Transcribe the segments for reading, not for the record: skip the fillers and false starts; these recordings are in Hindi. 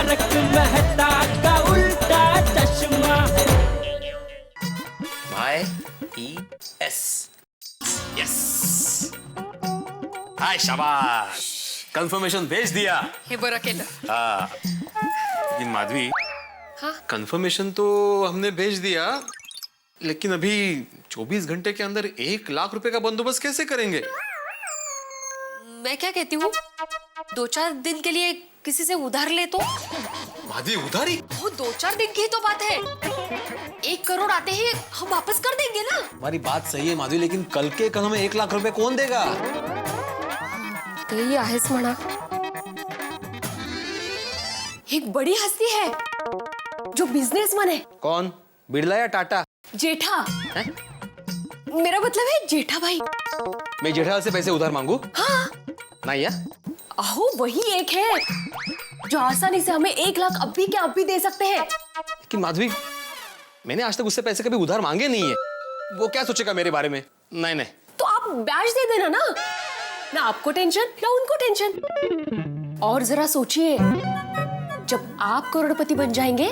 तारक मेहता का उल्टा चश्मा। IES yes. हाय शाबाश, कंफर्मेशन भेज दिया। हे बरं केलं। हाँ लेकिन माधवी, हाँ? कंफर्मेशन तो हमने भेज दिया, लेकिन अभी 24 घंटे के अंदर 1 लाख रुपए का बंदोबस्त कैसे करेंगे? मैं क्या कहती हूँ, 2-4 दिन के लिए किसी से उधार ले तो। माधवी उधारी? वो 2-4 दिन की ही तो बात है। 1 करोड़ आते ही हम वापस कर देंगे ना। हमारी बात सही है माधवी, लेकिन कल के कल हमें 1 लाख रुपए कौन देगा? तेही आहेस म्हणा। एक बड़ी हस्ती है जो बिजनेसमैन है। कौन? बिरला या टाटा? जेठा है? मेरा मतलब है जेठा भाई। मैं जेठालाल से पैसे उधार मांगू? हाँ। नहीं या? अहो वही एक है जो आसानी से हमें 1 लाख अब भी क्या अब भी दे सकते हैं। लेकिन माधवी, मैंने आज तक उससे पैसे कभी उधार मांगे नहीं है। वो क्या सोचेगा मेरे बारे में? नहीं नहीं। तो आप ब्याज दे देना ना आपको टेंशन ना उनको टेंशन। और जरा सोचिए, जब आप करोड़पति बन जाएंगे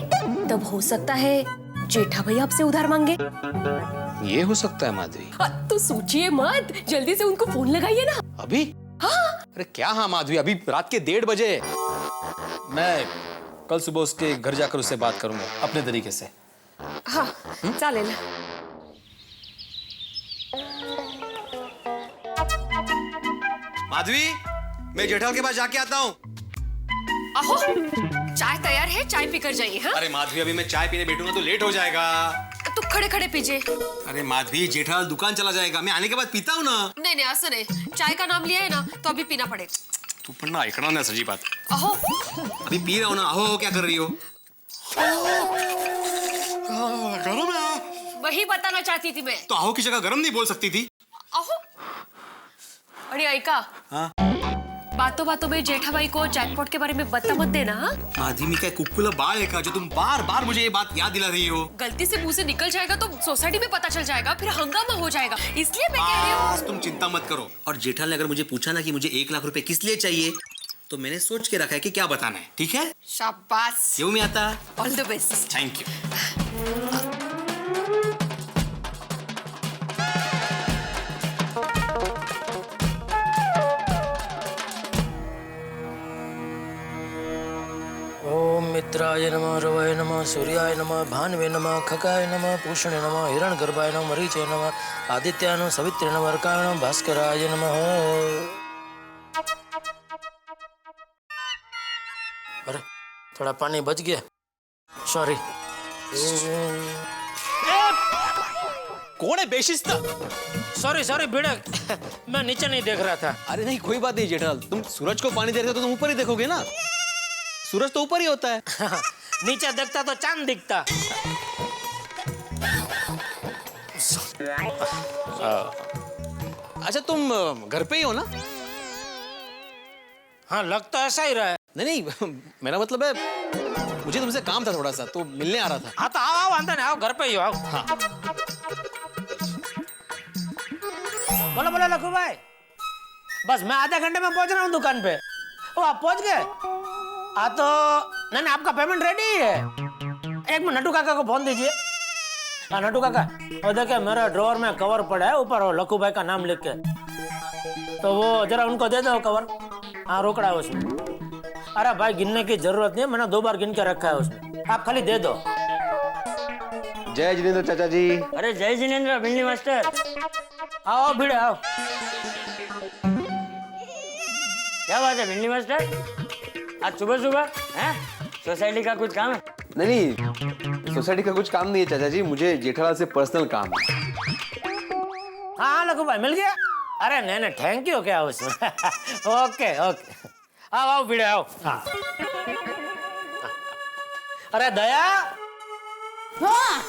तब हो सकता है जेठा भाई आपसे उधार मांगे। ये हो सकता है माधवी। तो सोचिए मत, जल्दी से उनको फोन लगाइए ना। अभी? हाँ। अरे क्या हाँ माधवी, अभी रात के 1:30 बजे। मैं कल सुबह उसके घर जाकर उससे बात करूंगा अपने तरीके से। हाँ चालेल। माधवी, मैं जेठालाल के पास जाके आता हूँ। अहो चाय तैयार है, चाय पीकर जाइए। हाँ? अरे माधवी, अभी मैं चाय पीने बैठूंगा तो लेट हो जाएगा। तो खड़े खड़े पीजिए। अरे माधवी, जेठालाल दुकान चला जाएगा, मैं आने के बाद पीता हूँ ना। नहीं नहीं असं नहीं, चाय का नाम लिया है ना तो अभी पीना पड़ेगा। तू पण ना ऐकणार नाही सजी बात। अहो अभी पी रहा हूँ ना। अहो क्या कर रही हो? गरम है। वही बताना चाहती थी मैं। तो अहो की जगह गरम नहीं बोल सकती थी? अहो अरे ऐका, हाँ? बातों बातों में जेठा भाई को जैकपॉट के बारे में बता मत देना। हाँ? माधवी, मी काय कुक्कुला बाळ आहे का जो तुम बार बार मुझे ये बात याद दिला रही हो? गलती से मुंह से निकल जाएगा तो सोसाइटी में पता चल जाएगा, फिर हंगामा हो जाएगा, इसलिए मैं कह रही हूँ। तुम चिंता मत करो। और जेठालाल ने अगर मुझे पूछा ना कि मुझे 1 लाख रुपए किस लिए चाहिए, तो मैंने सोच के रखा है कि क्या बताना है। ठीक है? शाबाश। क्यों मैं आता? All the best. Thank you. ओम मित्राय नमः, रवाय नमः, सूर्याय नमः, भानवे नमः, खगाय नमः, पूषणे नमः, हिरण्यगर्भाय नमः, मरीचे नमः, आदित्याय नमः, सवित्रे नमः, अर्काय नमः, भास्कराय नमः। अरे थोड़ा पानी बच गया, सॉरी। कौन है बेशिस्त? सॉरी सॉरी भिड़क, मैं नीचे नहीं देख रहा था। अरे नहीं, कोई बात नहीं जेठालाल, तुम सूरज को पानी दे रहे हो तो तुम ऊपर ही देखोगे ना। सूरज तो ऊपर ही होता है। नीचे देखता तो चांद दिखता। अच्छा तुम घर पे ही हो ना? हाँ लग तो ऐसा ही रहा है। नहीं नहीं, मेरा मतलब है मुझे तुमसे काम था थोड़ा सा, तो मिलने आ रहा था। हाँ तो आओ आओ, अंदर आओ, घर पे ही हो, आओ। हाँ। बोलो बोलो लखू भाई, बस मैं आधे घंटे में पहुंच रहा हूँ दुकान पे। ओ आप पहुंच गए? हाँ तो नहीं आपका पेमेंट रेडी है। एक मिनट नटू काका को फोन दीजिए। हाँ नटू काका, और देखिए मेरे ड्रॉअर में कवर पड़ा है, ऊपर हो लखू भाई का नाम लिख के, तो वो जरा उनको दे दो कवर। हाँ रोकड़ा है उसमें। अरे भाई गिनने की जरूरत नहीं है, मैंने 2 बार गिन के रखा है उसमें, आप खाली दे दो। जय जिनेंद्र चाचा जी। अरे जय जिनेंद्र भिंडी मास्टर, आओ भिड़े आओ। क्या बात है भिंडी मास्टर, आज सुबह सुबह हैं? सोसाइटी का कुछ काम है? नहीं, सोसाइटी का कुछ काम नहीं है चाचा जी, मुझे जेठालाल से पर्सनल काम है। हाँ लखू भाई मिल गया। अरे नहीं नहीं थैंक यू क्या उसमें। ओके ओके, आओ आओ भिड़े आओ। हाँ अरे दया। हाँ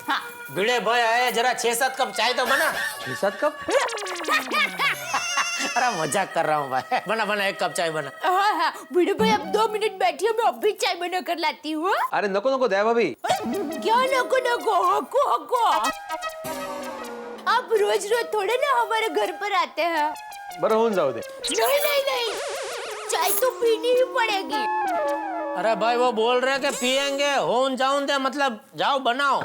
हाँ भिड़े भाई आए, जरा 6-7 कप चाय तो बना। 6-7 कप? अरे मजाक कर रहा हूँ भाई, बना बना 1 कप चाय बना। हाँ हाँ बूढ़े भाई अब 2 मिनट बैठिए, मैं अभी चाय बना कर लाती हूँ। अरे नको नको दया भाभी। क्या नको नको, हको हको। आप रोज रोज थोड़े ना हमारे घर पर आते हैं। बरं होऊन जाऊ दे। नहीं नहीं नहीं, चाय तो पीनी ही पड़ेगी। अरे भाई वो बोल रहे कि पियेंगे होन जाऊं दे मतलब जाओ बनाओ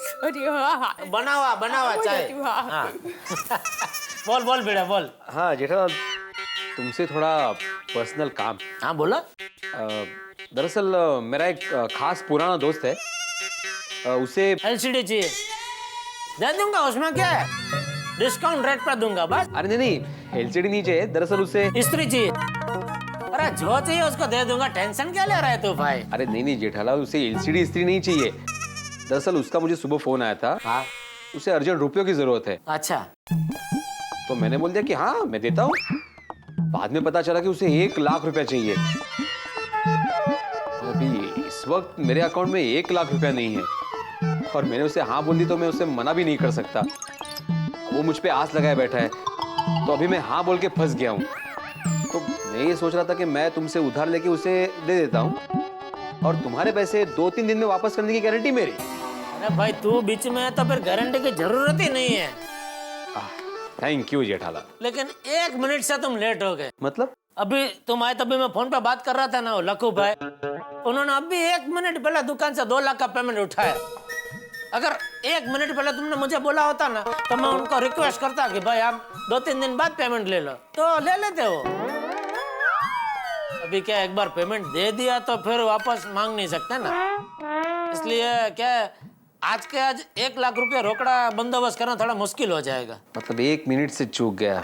सॉरी हाँ बनावा चाय हाँ। बोल बोल बेटा बोल। हाँ जेठालाल, तुमसे थोड़ा पर्सनल काम। हाँ बोलो। दरअसल मेरा एक खास पुराना दोस्त है, उसे एलसीडी चाहिए, दे दूंगा, उसमें क्या है, डिस्काउंट रेट पर दूंगा बस। अरे नहीं एलसीडी नहीं चाहिए, दरअसल उसे इस्त्री चाहिए। अरे जो चाहिए उसको दे दूंगा, टेंशन क्या ले रहा है तू भाई। अरे नहीं जेठालाल, उसे एलसीडी इस्त्री नहीं चाहिए। दरअसल उसका मुझे सुबह फोन आया था। हाँ उसे अर्जेंट रुपयों की जरूरत है। अच्छा। तो मैंने बोल दिया कि हाँ मैं देता हूँ। बाद में पता चला कि उसे 1 लाख रुपया चाहिए। अभी इस वक्त मेरे अकाउंट में 1 लाख रुपया नहीं है और मैंने उसे हाँ बोल दी तो मैं उसे मना भी नहीं कर सकता। वो मुझ पे आस लगाए बैठा है, तो अभी मैं हाँ बोल के फंस गया हूँ। तो मैं ये सोच रहा था कि मैं तुमसे उधार लेके उसे दे देता हूँ और तुम्हारे पैसे 2-3 दिन में वापस करने की गारंटी मेरी। अरे भाई तू बीच में है तो फिर गारंटी की जरूरत ही नहीं है। Thank you Jethalal. लेकिन 1 मिनट से तुम लेट हो गए। मतलब? अभी तुम आए तभी मैं फोन पे बात कर रहा था ना वो लखू भाई, उन्होंने अभी 1 मिनट पहले दुकान से 2 लाख का पेमेंट उठाया। अगर 1 मिनट पहले तुमने मुझे बोला होता ना तो मैं उनको रिक्वेस्ट करता कि भाई आप 2-3 दिन बाद पेमेंट ले लो, तो ले लेते हो। अभी क्या एक बार पेमेंट दे दिया तो फिर वापस मांग नहीं सकते ना, इसलिए क्या आज के आज 1 लाख रुपया रोकड़ा बंदोबस्त करना थोड़ा मुश्किल हो जाएगा। मतलब 1 मिनट से चूक गया।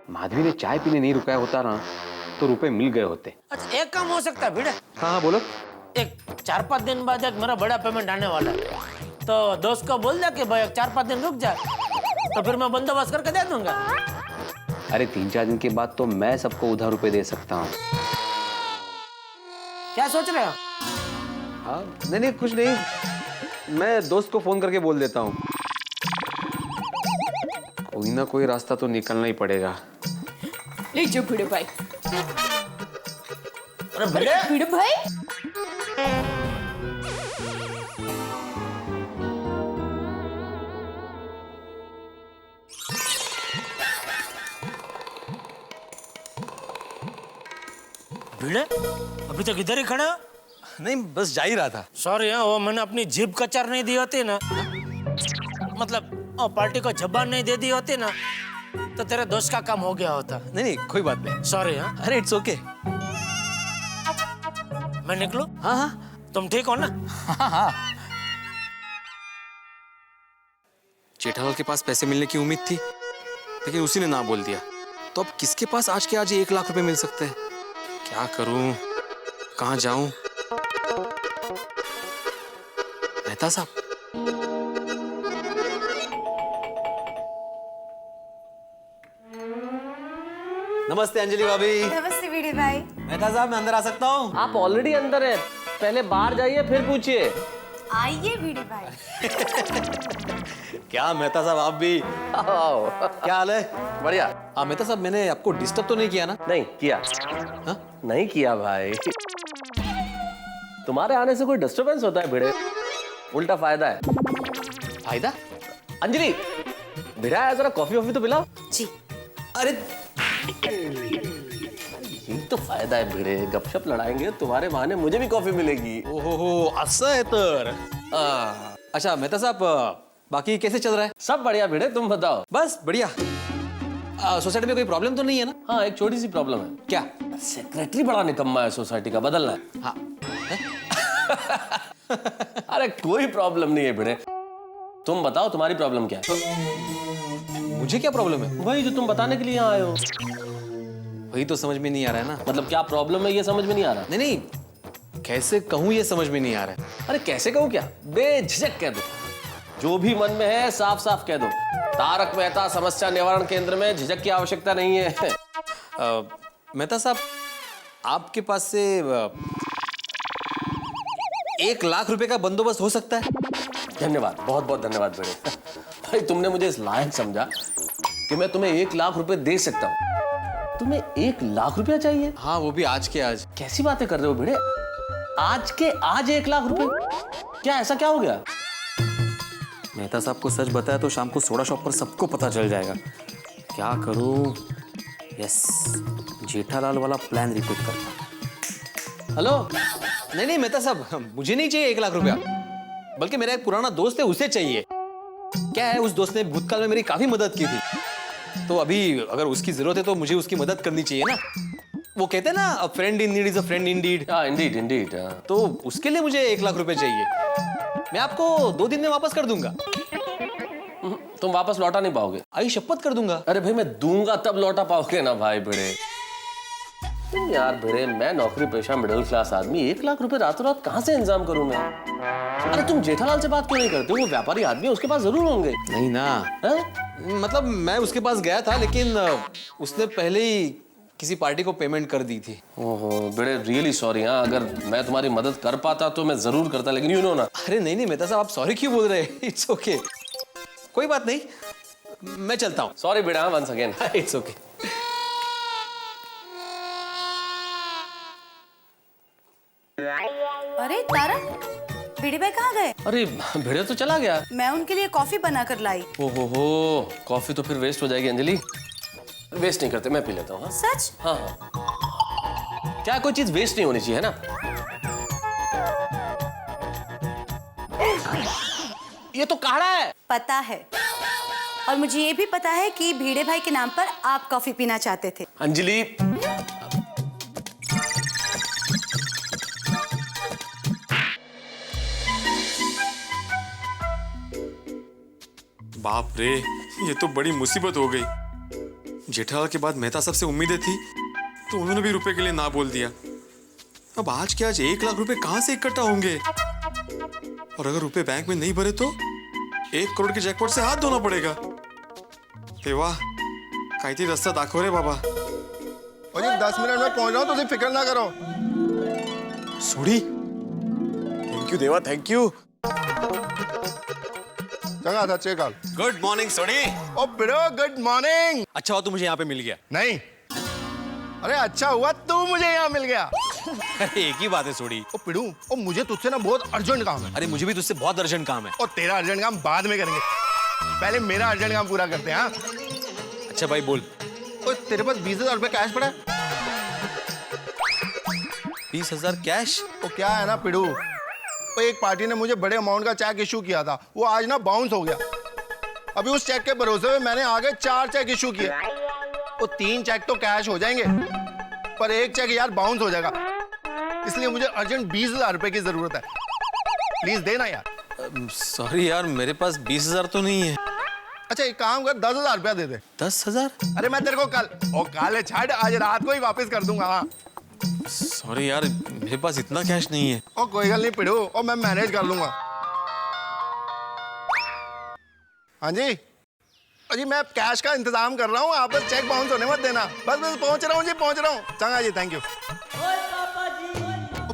माधवी ने चाय पीने नहीं रुकाया होता ना तो रुपए मिल गए होते। अच्छा एक काम हो सकता है भिड़े। हाँ बोलो। एक 4-5 दिन बाद एक मेरा बड़ा पेमेंट आने वाला है, तो दोस्त को बोल दे कि भाई 4-5 दिन रुक जा, तो फिर मैं बंदोबस्त करके दे दूंगा। अरे 3-4 दिन के बाद तो मैं सबको उधार रुपए दे सकता हूँ। क्या सोच रहे हो? हाँ नहीं कुछ नहीं, मैं दोस्त को फोन करके बोल देता हूँ। कोई ना कोई रास्ता तो निकलना ही पड़ेगा। ले जो भिड़े भाई। अरे भिड़े भिड़े भाई भिड़े अभी तक इधर ही खड़े हो? नहीं बस जा ही रहा था। सॉरी हाँ, वो मैंने अपनी जीभ कचर नहीं दी होती ना, मतलब वो पार्टी को जबान नहीं दे दी होती ना, तो तेरे दोस्त का काम हो गया होता। नहीं कोई बात नहीं। सॉरी हाँ। अरे इट्स ओके। मैं निकलूं? हाँ हाँ तुम ठीक हो ना? हाँ। जेठालाल के पास पैसे मिलने की उम्मीद थी, लेकिन उसी ने ना बोल दिया। तो अब किसके पास आज के आज 1 लाख रुपए मिल सकते हैं? क्या करूं, कहाँ जाऊं? मेहता साहब। नमस्ते अंजलि भाभी। नमस्ते वीडी भाई। मेहता साहब मैं अंदर आ सकता हूँ? आप ऑलरेडी अंदर है, पहले बाहर जाइए फिर पूछिए। आइए वीडी भाई। क्या मेहता साहब आप भी? क्या हाल है? बढ़िया। मेहता साहब मैंने आपको डिस्टर्ब तो नहीं किया ना? नहीं किया। हाँ? नहीं किया भाई, तुम्हारे आने से कोई डिस्टरबेंस होता है भिड़े? उल्टा फायदा है। फायदा? अंजलि भिड़ा है, जरा कॉफी वॉफी तो पिलाओ। जी। अरे यही तो फायदा है भिड़े, गपशप लड़ाएंगे तुम्हारे बहाने मुझे भी कॉफी मिलेगी। ओहो असं आहे तर। अच्छा मेहता साहब बाकी कैसे चल रहा है? सब बढ़िया भिड़े, तुम बताओ। बस बढ़िया। सोसाइटी में कोई प्रॉब्लम तो नहीं है ना? हाँ एक छोटी सी प्रॉब्लम है। क्या? सेक्रेटरी बड़ा निकम्मा है सोसाइटी का, बदलना है। हाँ। अरे कोई प्रॉब्लम नहीं है भिड़े, तुम बताओ तुम्हारी प्रॉब्लम क्या है? मुझे क्या प्रॉब्लम है? वही जो तुम बताने के लिए यहाँ आए हो। वही तो समझ में नहीं आ रहा है ना। मतलब क्या प्रॉब्लम है ये समझ में नहीं आ रहा? नहीं कैसे कहूँ ये समझ में नहीं आ रहा है। अरे कैसे कहूँ क्या, बेझिझक कह दो, जो भी मन में है साफ साफ कह दो। तारक मेहता समस्या निवारण केंद्र में झिझक की आवश्यकता नहीं है। मेहता साहब आपके पास से 1 लाख रुपए का बंदोबस्त हो सकता है? धन्यवाद, बहुत बहुत धन्यवाद बेटे। भाई तुमने मुझे इस लायक समझा कि मैं तुम्हें 1 लाख रुपए दे सकता हूँ। तुम्हें 1 लाख रुपया चाहिए? हाँ वो भी आज के आज। कैसी बातें कर रहे हो बेटे, आज के आज 1 लाख रुपए? क्या ऐसा क्या हो गया? मेहता साहब को सच बताया तो शाम को सोडा शॉप पर सबको पता चल जाएगा। क्या करूं? यस जेठालाल वाला प्लान रिपीट करता। हेलो। नहीं मेहता साहब, मुझे नहीं चाहिए 1 लाख रुपया, बल्कि मेरा एक पुराना दोस्त है, उसे चाहिए। क्या है, उस दोस्त ने भूतकाल में मेरी काफी मदद की थी, तो अभी अगर उसकी जरूरत है तो मुझे उसकी मदद करनी चाहिए ना। वो कहते हैं ना, अ friend in need is a friend Indeed. हाँ, इंडीड इंडीड। तो उसके लिए मुझे 1 लाख रुपए चाहिए। मैं आपको 2 दिन में वापस कर दूंगा। तुम वापस लौटा नहीं पाओगे। आई शपथ कर दूंगा। अरे भाई, मैं दूंगा तब लौटा पाओगे ना भाई भिड़े। तुम यार भिड़े, मैं नौकरी पेशा मिडिल क्लास आदमी, 1 लाख रुपए रातों रात कहाँ से इंतजाम करूं मैं? अरे तुम जेठालाल से बात क्यों नहीं करते? वो व्यापारी आदमी है, उसके पास जरूर होंगे। नहीं ना, मतलब मैं उसके पास गया था, लेकिन उसने पहले ही किसी पार्टी को पेमेंट कर दी थी। ओहो बड़े, रियली सॉरी। हाँ, अगर मैं तुम्हारी मदद कर पाता तो मैं जरूर करता, लेकिन यू नो ना। अरे नहीं मेहता साहब, आप सॉरी क्यों बोल रहे हैं? इट्स ओके, कोई बात नहीं, मैं चलता हूँ। सॉरी बेटा, वंस अगेन। It's okay. अरे तारा, भिड़े भाई कहाँ गए? अरे भिड़े तो चला गया। मैं उनके लिए कॉफी बना कर लाई। ओहो, कॉफी तो फिर वेस्ट हो जाएगी अंजलि। वेस्ट नहीं करते, मैं पी लेता हूँ। सच? हाँ हाँ, क्या कोई चीज वेस्ट नहीं होनी चाहिए, है ना? ये तो काढ़ा है। पता है, और मुझे ये भी पता है कि भिड़े भाई के नाम पर आप कॉफी पीना चाहते थे। अंजलि, बाप रे, ये तो बड़ी मुसीबत हो गई। जेठालाल के बाद मेहता साहब से उम्मीदें थी, तो उन्होंने भी रुपए के लिए ना बोल दिया। अब आज के आज 1 लाख रुपए कहां से इकट्ठा होंगे? और अगर रुपए बैंक में नहीं भरे तो 1 करोड़ के जैकपॉट से हाथ धोना पड़ेगा। हे वाह, काहीतरी रस्ता दाखव रे बाबा। और 10 मिनट में पहुंच रहा हूं, तुझे फिक्र ना करो। सोडी, थैंक यू देवा, थैंक यू। चंगा था चेकाल। गुड मॉर्निंग सोडी। ओ ब्रो, गुड मॉर्निंग। अच्छा हुआ तू मुझे यहाँ पे मिल गया। नहीं, अरे अच्छा हुआ तू मुझे यहाँ मिल गया। एक ही बात है सोडी। ओ पिड़ू, ओ मुझे तुझसे ना बहुत अर्जेंट काम है। अरे मुझे भी तुझसे बहुत अर्जेंट काम है। और तेरा अर्जेंट काम बाद में करेंगे, पहले मेरा अर्जेंट काम पूरा करते हैं। हाँ अच्छा भाई बोल। ओ तेरे पास 20,000 रुपए कैश पड़ा है? 20,000 कैश? ओ क्या है ना पिड़ू, तो एक पार्टी ने मुझे बड़े अमाउंट का चेक इशू किया था, वो आज ना बाउंस हो गया। अभी उस चेक के भरोसे में मैंने आगे 4 चेक इशू किए। वो 3 चेक तो कैश हो जाएंगे, पर 1 चेक यार बाउंस हो जाएगा, इसलिए मुझे अर्जेंट 20,000 रुपए की जरूरत है। प्लीज देना यार। सॉरी यार, मेरे पास 20,000 तो नहीं है। अच्छा एक काम कर, 10,000 रुपया दे दे। 10,000? अरे मैं तेरे को कल छाड़, आज रात को ही वापस कर दूंगा। हाँ सॉरी यार, मेरे पास इतना कैश नहीं है। ओ कोई गल नहीं पिड़ू, ओ मैं मैनेज कर लूंगा। हाँ जी, अजी मैं कैश का इंतजाम कर रहा हूँ, आप बस चेक बाउंस होने मत देना। बस पहुंच रहा हूँ जी, पहुंच रहा हूँ। चंगा जी, थैंक यू। ओ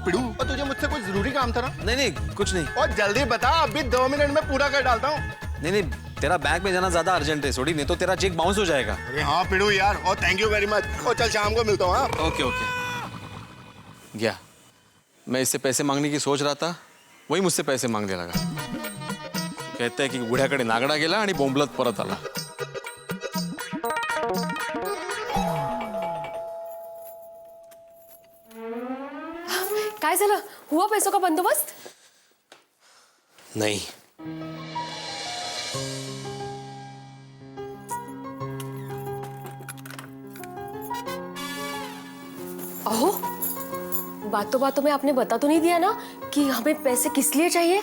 पिड़ू, और तुझे मुझसे कोई जरूरी काम था ना? नहीं कुछ नहीं। और जल्दी बता, अभी 2 मिनट में पूरा कर डालता हूँ। नहीं तेरा बैंक में जाना ज्यादा अर्जेंट है सोडी, नहीं तो तेरा चेक बाउंस हो जाएगा। अरे हाँ पिड़ू यार, और थैंक यू वेरी मच। और चल शाम को मिलता हूँ। हाँ ओके गया। मैं इससे पैसे मांगने की सोच रहा था, वही मुझसे पैसे मांगने लगा। कहते हैं कि गुढ्याकडे नागडा गेला आणि बोंबलत परत आला। काय झालं? हुआ पैसों का बंदोबस्त? नहीं। अहो, बातों में आपने बता तो नहीं दिया ना कि हमें पैसे किस लिए चाहिए?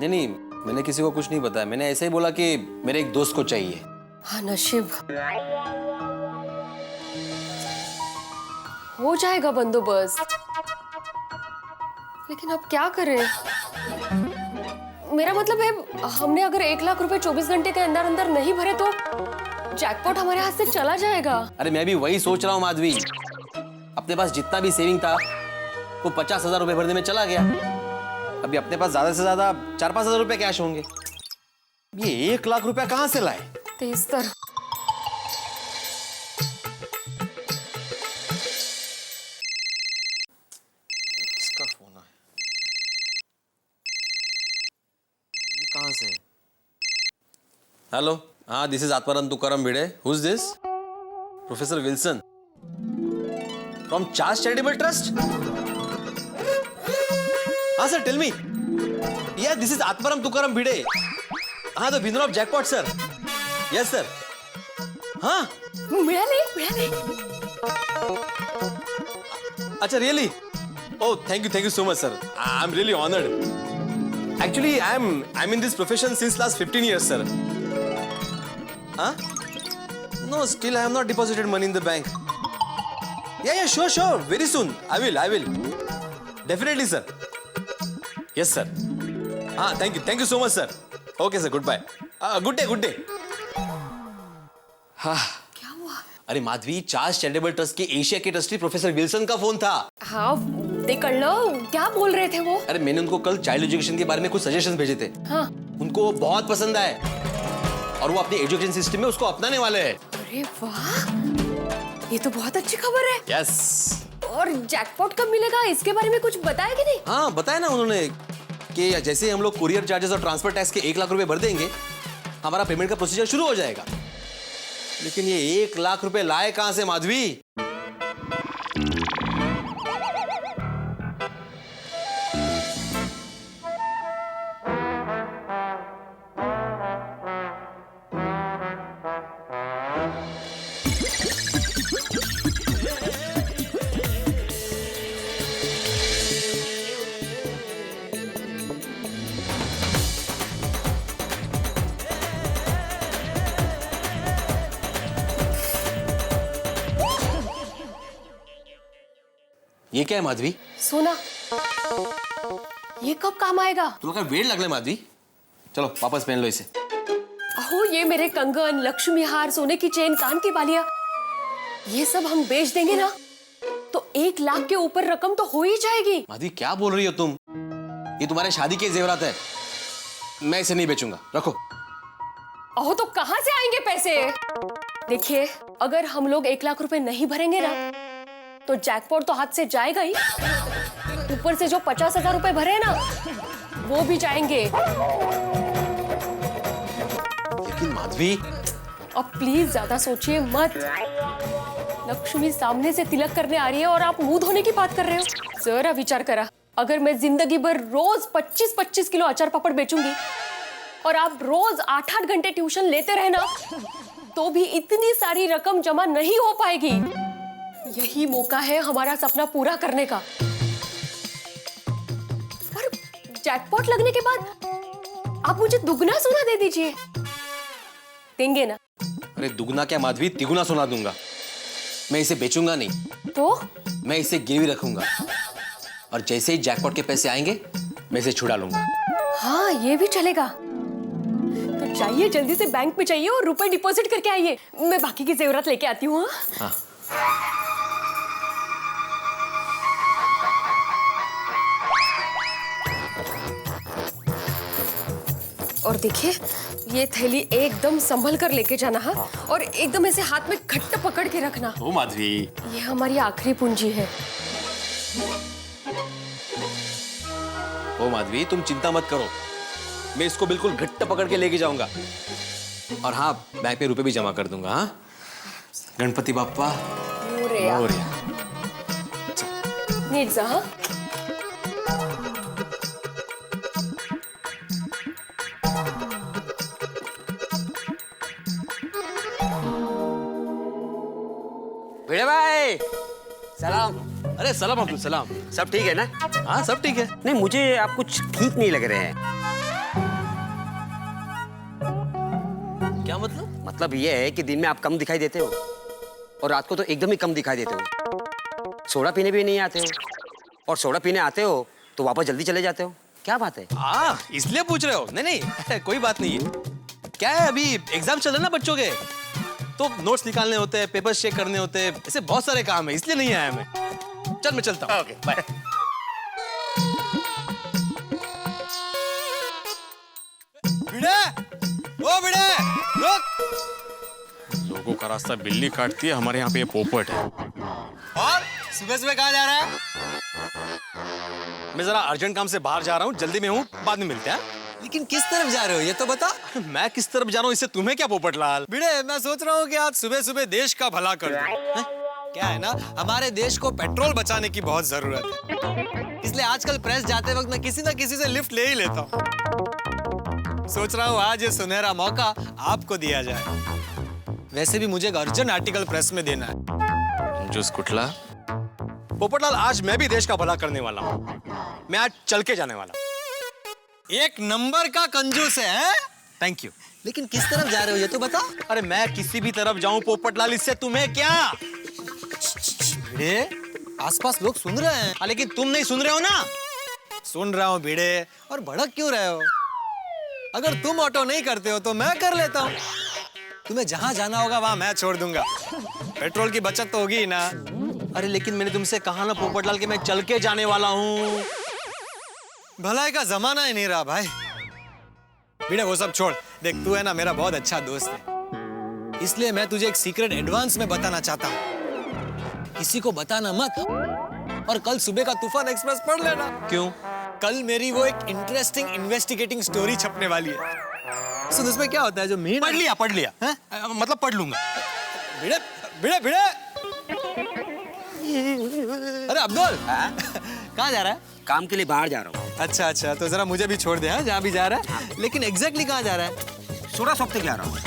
नहीं मैंने किसी को कुछ नहीं बताया। मैंने ऐसे ही बोला कि मेरे एक दोस्त को चाहिए। हाँ नशीब, हो जाएगा बंदोबस्त, लेकिन अब क्या करें? मेरा मतलब है, हमने अगर 1 लाख रुपए 24 घंटे के अंदर अंदर नहीं भरे तो जैकपॉट हमारे हाथ से चला जाएगा। अरे मैं भी वही सोच रहा हूँ माधवी। अपने पास जितना भी सेविंग था वो 50,000 रुपए भरने में चला गया। अभी अपने पास ज्यादा से ज्यादा 4-5 हजार रुपए कैश होंगे। ये 1 लाख रुपया कहां से लाए? तेज तर। किसका फोन है? ये कहां से? हेलो, हाँ this is Atmaram Tukaram Bhide. Who is this? Professor Wilson. From Charles charitable trust? हाँ सर, टेल मी। या दिस इज आत्माराम तुकाराम भिड़े। हाँ, the winner of jackpot sir. Yes sir. हाँ मिळाले। अच्छा, really? Oh, thank you so much sir. I am really honoured. Actually I am in this profession since last 15 years sir. हाँ? No, still I have not deposited money in the bank. Yeah, sure. Very soon. I will. Definitely, sir. Yes, sir. Thank you so much, sir. Okay, sir. Goodbye. Good day. हाँ. क्या हुआ? अरे माधवी, चार्ल्स चैरिटेबल ट्रस्ट के एशिया के ट्रस्टी प्रोफेसर विल्सन का फोन था। हाँ, ते कर लो। क्या बोल रहे थे वो? अरे मैंने उनको कल चाइल्ड एजुकेशन के बारे में कुछ सजेशंस भेजे थे। हाँ। उनको बहुत पसंद आए और वो अपने एजुकेशन सिस्टम में उसको अपनाने वाले हैं। अरे वाह, ये तो बहुत अच्छी खबर है। यस। और जैकपॉट कब मिलेगा, इसके बारे में कुछ बताया कि नहीं? हाँ, बताया ना उन्होंने कि जैसे हम लोग कुरियर चार्जेस और ट्रांसफर टैक्स के 1 लाख रुपए भर देंगे, हमारा पेमेंट का प्रोसीजर शुरू हो जाएगा। लेकिन ये 1 लाख रुपए लाए कहां से माधवी? ये क्या है माधवी? सोना। ये कब काम आएगा? तुम्हें का वेट लग रहा है माधवी। चलो वापस पहन लो इसे। अहो, ये मेरे कंगन, लक्ष्मी हार, सोने की चेन, कान की बालियां, ये सब हम बेच देंगे ना तो 1 लाख के ऊपर रकम तो हो ही जाएगी। माधवी, क्या बोल रही हो तुम? ये तुम्हारे शादी के जेवरात है। मैं इसे नहीं बेचूंगा, रखो। अहो, तो कहां से आएंगे पैसे? देखिए, अगर हम लोग 1 लाख रुपए नहीं भरेंगे ना तो जैकपॉट तो हाथ से जाएगा ही, ऊपर से जो 50,000 रुपए भरे ना वो भी जाएंगे। लेकिन माधवी, अब प्लीज ज्यादा सोचिए मत। लक्ष्मी सामने से तिलक करने आ रही है और आप मुंह धोने की बात कर रहे हो। जरा विचार करा, अगर मैं जिंदगी भर रोज 25-25 किलो अचार पापड़ बेचूंगी और आप रोज 8-8 घंटे ट्यूशन लेते रहे ना तो भी इतनी सारी रकम जमा नहीं हो पाएगी। यही मौका है हमारा सपना पूरा करने का। और जैकपॉट लगने के बाद आप मुझे दुगना सोना दे दीजिए। देंगे ना? अरे दुगना क्या माधवी, तिगुना सोना दूंगा। मैं इसे बेचूंगा नहीं। तो मैं इसे गिरवी रखूंगा और जैसे ही जैकपॉट के पैसे आएंगे मैं इसे छुड़ा लूंगा। हाँ, ये भी चलेगा। तो जाइए, जल्दी से बैंक में जाइए और रुपए डिपॉजिट करके आइए। मैं बाकी की जेवरात लेके आती हूँ। हाँ। और देखिए, ये थैली एकदम संभल कर लेके जाना। हाँ, और एकदम ऐसे हाथ में घट्ट पकड़ के रखना। ओ माधवी, ये हमारी आखिरी पूंजी है। ओ माधवी, तुम चिंता मत करो, मैं इसको बिल्कुल घट्ट पकड़ के लेके जाऊंगा। और हाँ, बैंक पे रुपए भी जमा कर दूंगा। हाँ, गणपति बाप्पा मोरया। नीट जा। हाँ? भिड़े भाई, सलाम। अरे सलाम अब्दुल सलाम। सब ठीक है ना? हाँ, सब ठीक है। नहीं, मुझे आप कुछ ठीक नहीं लग रहे हैं। क्या मतलब? मतलब ये है कि दिन में आप कम दिखाई देते हो और रात को तो एकदम ही कम दिखाई देते हो। सोडा पीने भी नहीं आते हो और सोडा पीने आते हो तो वापस जल्दी चले जाते हो। क्या बात है? हाँ, इसलिए पूछ रहे हो? नहीं कोई बात नहीं है। क्या है, अभी एग्जाम चल रहे हैं ना बच्चों के, तो नोट्स निकालने होते हैं, पेपर्स चेक करने होते हैं, ऐसे बहुत सारे काम है, इसलिए नहीं आया मैं। चल मैं चलता हूँ। Okay, bye. भिड़े, ओ भिड़े, रुक। लोगों का रास्ता बिल्ली काटती है, हमारे यहाँ पे ये पोपट है। और सुबह सुबह कहाँ जा रहा है? मैं जरा अर्जेंट काम से बाहर जा रहा हूँ, जल्दी में हूँ, बाद में मिलते हैं। लेकिन किस तरफ जा रहे हो ये तो बता। मैं किस तरफ जा रहा हूँ इससे तुम्हें क्या पोपटलाल? भिड़े, मैं सोच रहा हूँ कि आज सुबह सुबह देश का भला कर दूं। क्या है ना, हमारे देश को पेट्रोल बचाने की बहुत जरूरत है, इसलिए आजकल प्रेस जाते वक्त मैं किसी ना किसी से लिफ्ट ले ही लेता हूँ। सोच रहा हूँ आज ये सुनहरा मौका आपको दिया जाए। वैसे भी मुझे एक अर्जेंट आर्टिकल प्रेस में देना है। जो स्कुटला, पोपटलाल, आज मैं भी देश का भला करने वाला हूँ। मैं आज चल के जाने वाला हूँ। एक नंबर का कंजूस है? Thank you. लेकिन किस तरफ जा रहे हो ये तो बता। अरे मैं किसी भी तरफ जाऊं पोपटलाल, इससे तुम्हें क्या? भिड़े, आसपास लोग सुन रहे हैं। लेकिन तुम नहीं सुन रहे हो ना? सुन रहा हूँ भिड़े, और भड़क क्यों रहे हो? अगर तुम ऑटो नहीं करते हो तो मैं कर लेता हूँ। तुम्हें जहां जाना होगा वहां मैं छोड़ दूंगा। पेट्रोल की बचत तो होगी ही ना। अरे लेकिन मैंने तुमसे कहा ना पोपटलाल कि मैं चल के जाने वाला हूँ। भलाई का जमाना ही नहीं रहा भाई। भिड़े वो सब छोड़, देख तू है ना मेरा बहुत अच्छा दोस्त है, इसलिए मैं तुझे एक सीक्रेट एडवांस में बताना चाहता हूँ। किसी को बताना मत, और कल सुबह का तूफान एक्सप्रेस पढ़ लेना। क्यों? कल मेरी वो एक इंटरेस्टिंग इन्वेस्टिगेटिंग स्टोरी छपने वाली है। सुन उसमें क्या होता है जो मेन पढ़ लिया है? मतलब पढ़ लूंगा। भिड़े भिड़े भिड़े, अरे अब्दुल कहाँ जा रहा है? काम के लिए बाहर जा रहा हूँ। अच्छा अच्छा, तो जरा मुझे भी छोड़ दे जहाँ भी जा रहा है। लेकिन एग्जैक्टली कहाँ जा रहा है? सोडा शॉप तक जा रहा हूँ।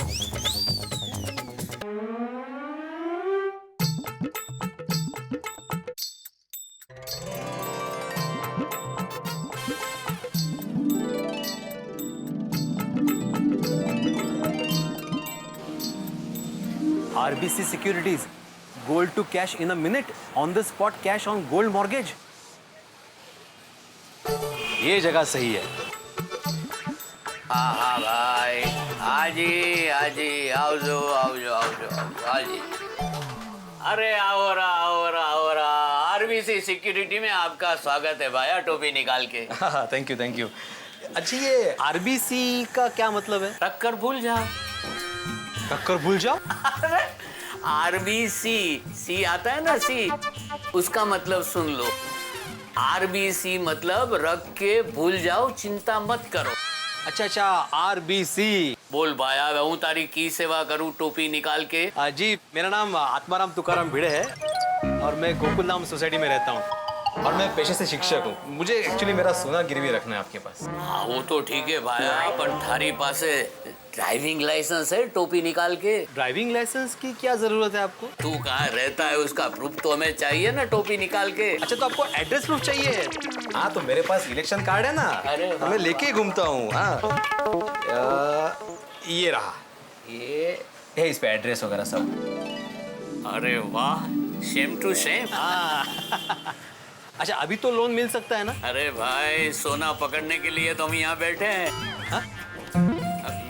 RBC Securities, gold to cash in a minute, on the spot cash on gold mortgage. ये जगह सही है। हाँ भाई, हाजी आओ जो हाजी। अरे आओ रहा आरबीसी सिक्योरिटी में आपका स्वागत है भाया, टोपी निकाल के। हाँ थैंक यू। अच्छा ये RBC का क्या मतलब है? टक्कर भूल जाओ। टक्कर भूल जाओ? अरे आरबीसी, सी आता है ना सी, उसका मतलब सुन लो। आरबीसी मतलब रख के भूल जाओ, चिंता मत करो। अच्छा RBC। बोल भाया, मैं तारी की सेवा करूं टोपी निकाल के? जी मेरा नाम आत्माराम तुकाराम भिड़े है और मैं गोकुल धाम सोसाइटी में रहता हूँ और मैं पेशे से शिक्षक हूँ। मुझे एक्चुअली मेरा सोना गिरवी रखना है आपके पास। हाँ वो तो ठीक है भाया, पर थारी पासे ड्राइविंग लाइसेंस है टोपी निकाल के? ड्राइविंग लाइसेंस की क्या जरूरत है आपको? तू कहाँ रहता है उसका प्रूफ तो हमें चाहिए ना टोपी निकाल के। अच्छा तो आपको एड्रेस प्रूफ चाहिए? हाँ तो मेरे पास इलेक्शन कार्ड है ना, तो मैं लेके घूमता हूँ। हाँ ये रहा, ये है, इस पे एड्रेस वगैरह सब। अरे वाह, सेम टू सेम। अच्छा अभी तो लोन मिल सकता है ना? अरे भाई सोना पकड़ने के लिए तो हम यहाँ बैठे हैं। हाँ?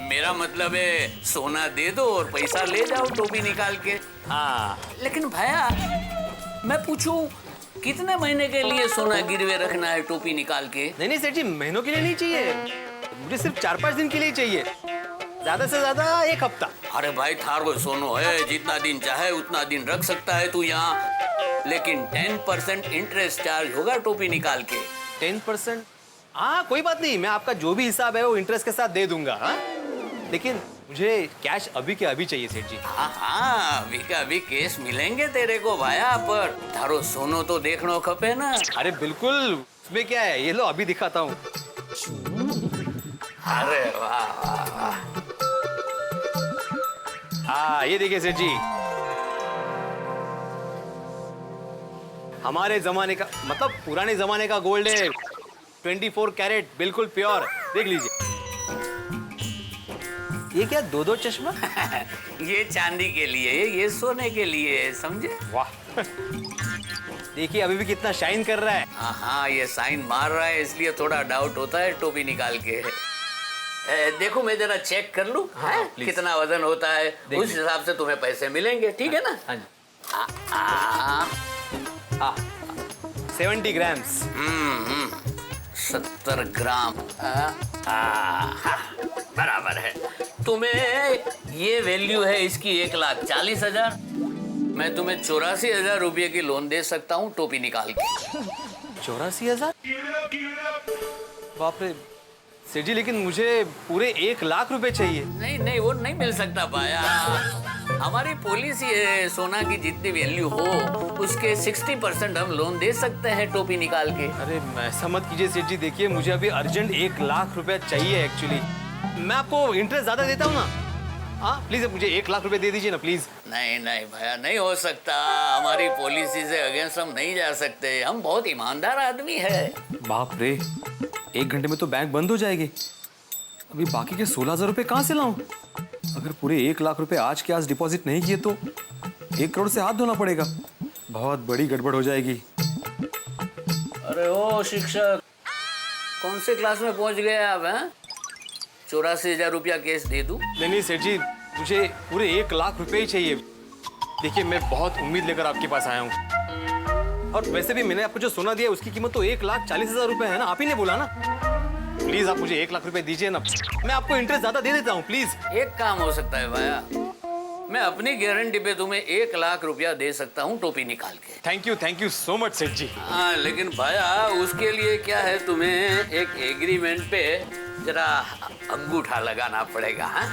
मेरा मतलब है सोना दे दो और पैसा ले जाओ टोपी निकाल के। हाँ लेकिन भैया मैं पूछूं कितने महीने के लिए सोना गिरवे रखना है टोपी निकाल के? नहीं सेठ जी, महीनों के लिए नहीं चाहिए, मुझे सिर्फ 4-5 दिन के लिए चाहिए, ज्यादा से ज्यादा 1 हफ्ता। अरे भाई थारो सोनो है, जितना दिन चाहे उतना दिन रख सकता है तू यहाँ, लेकिन 10% इंटरेस्ट चार्ज होगा टोपी निकाल के। 10%? हाँ कोई बात नहीं, मैं आपका जो भी हिसाब है वो इंटरेस्ट के साथ दे दूंगा। हाँ लेकिन मुझे कैश अभी के अभी चाहिए सेठ जी। हाँ अभी का अभी केस मिलेंगे तेरे को भाया, पर थारो सोनो तो देखना खपे ना। अरे बिल्कुल, उसमें क्या है, ये लो अभी दिखाता हूँ। अरे वाह। हाँ ये देखिए सेठ जी, हमारे जमाने का मतलब पुराने जमाने का गोल्ड है, 24 कैरेट, बिल्कुल प्योर। देख लीजिए। ये क्या 2-2 चश्मा? ये चांदी के लिए, ये सोने के लिए, समझे? वाह देखिए अभी भी कितना शाइन कर रहा है। हाँ ये साइन मार रहा है, इसलिए थोड़ा डाउट होता है टोपी निकाल के। देखो मैं जरा चेक कर लूं। हाँ, कितना वजन होता है, उस हिसाब से तुम्हें पैसे मिलेंगे, ठीक है ना? हाँ जी। 70 ग्राम्स। 70 ग्राम बराबर है। तुम्हें ये वैल्यू है इसकी 1,40,000। मैं तुम्हें 84,000 रुपये की लोन दे सकता हूँ टोपी निकाल के। 84,000? बाप रे सेठ जी, लेकिन मुझे पूरे 1 लाख रुपए चाहिए। नहीं वो नहीं मिल सकता भाया। हमारी पॉलिसी है, सोना की जितनी वैल्यू हो उसके 60% हम लोन दे सकते हैं टोपी निकाल के। अरे ऐसा मत कीजिए सेठ जी, देखिए मुझे अभी अर्जेंट 1 लाख रुपया चाहिए एक्चुअली। मैं आपको इंटरेस्ट ज्यादा देता हूँ ना। हाँ प्लीज मुझे 1 लाख रुपए दे दीजिए ना प्लीज। नहीं नहीं भैया, नहीं हो सकता, हमारी पॉलिसी से अगेंस्ट हम नहीं जा सकते, हम बहुत ईमानदार आदमी है। बाप रे, 1 घंटे में तो बैंक बंद हो जाएगी। अभी बाकी के 16,000 रुपए कहाँ से लाऊं? अगर पूरे 1 लाख रुपए आज के आज डिपॉजिट नहीं किए तो 1 करोड़ से हाथ धोना पड़ेगा। बहुत बड़ी गड़बड़ हो जाएगी। अरे ओ शिक्षक, कौन से क्लास में पहुंच गए आप हैं? 84,000 रुपया केस दे दूं? नहीं सेठ जी, मुझे पूरे 1 लाख रुपए ही चाहिए। देखिए मैं बहुत उम्मीद लेकर आपके पास आया हूँ, और वैसे भी मैंने आपको जो सोना दिया उसकी कीमत तो 1,40,000 रुपए है ना, आप ही ने बोला ना। प्लीज आप मुझे 1 लाख रुपए दीजिए ना, मैं आपको इंटरेस्ट ज्यादा दे देता हूँ प्लीज। एक काम हो सकता है भैया, मैं अपनी गारंटी पे तुम्हें 1 लाख रुपया दे सकता हूँ टोपी निकाल के। थैंक यू सो मच सेठ जी। हाँ लेकिन भैया उसके लिए क्या है, तुम्हें एक एग्रीमेंट पे जरा अंगूठा लगाना पड़ेगा। हाँ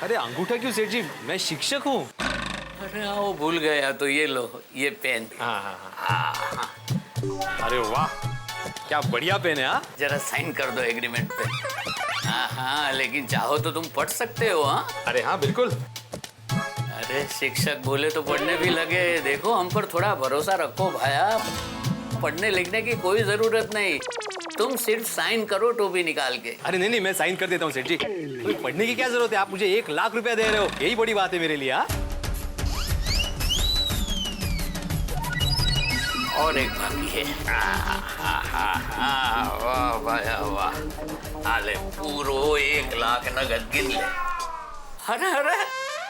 अरे अंगूठा क्यों सेठ जी, मैं शिक्षक हूँ। अरे हाँ वो भूल गया, तो ये लो ये पेन। हाँ। अरे वाह, क्या बढ़िया पेन है। हाँ जरा साइन कर दो एग्रीमेंट पे। हाँ लेकिन चाहो तो तुम पढ़ सकते हो। हाँ अरे हाँ बिल्कुल। अरे शिक्षक बोले तो पढ़ने भी लगे। देखो हम पर थोड़ा भरोसा रखो भैया, पढ़ने लिखने की कोई जरूरत नहीं, तुम सिर्फ साइन करो टोपी निकाल के। अरे नहीं मैं साइन कर देता हूँ सेठ जी, पढ़ने की क्या जरूरत है, आप मुझे 1 लाख रुपया दे रहे हो, यही बड़ी बात है मेरे लिए। हाँ और एक बाकी है। वाह भैया वाह, आले पूरो 1 लाख नगद गिन ले। अरे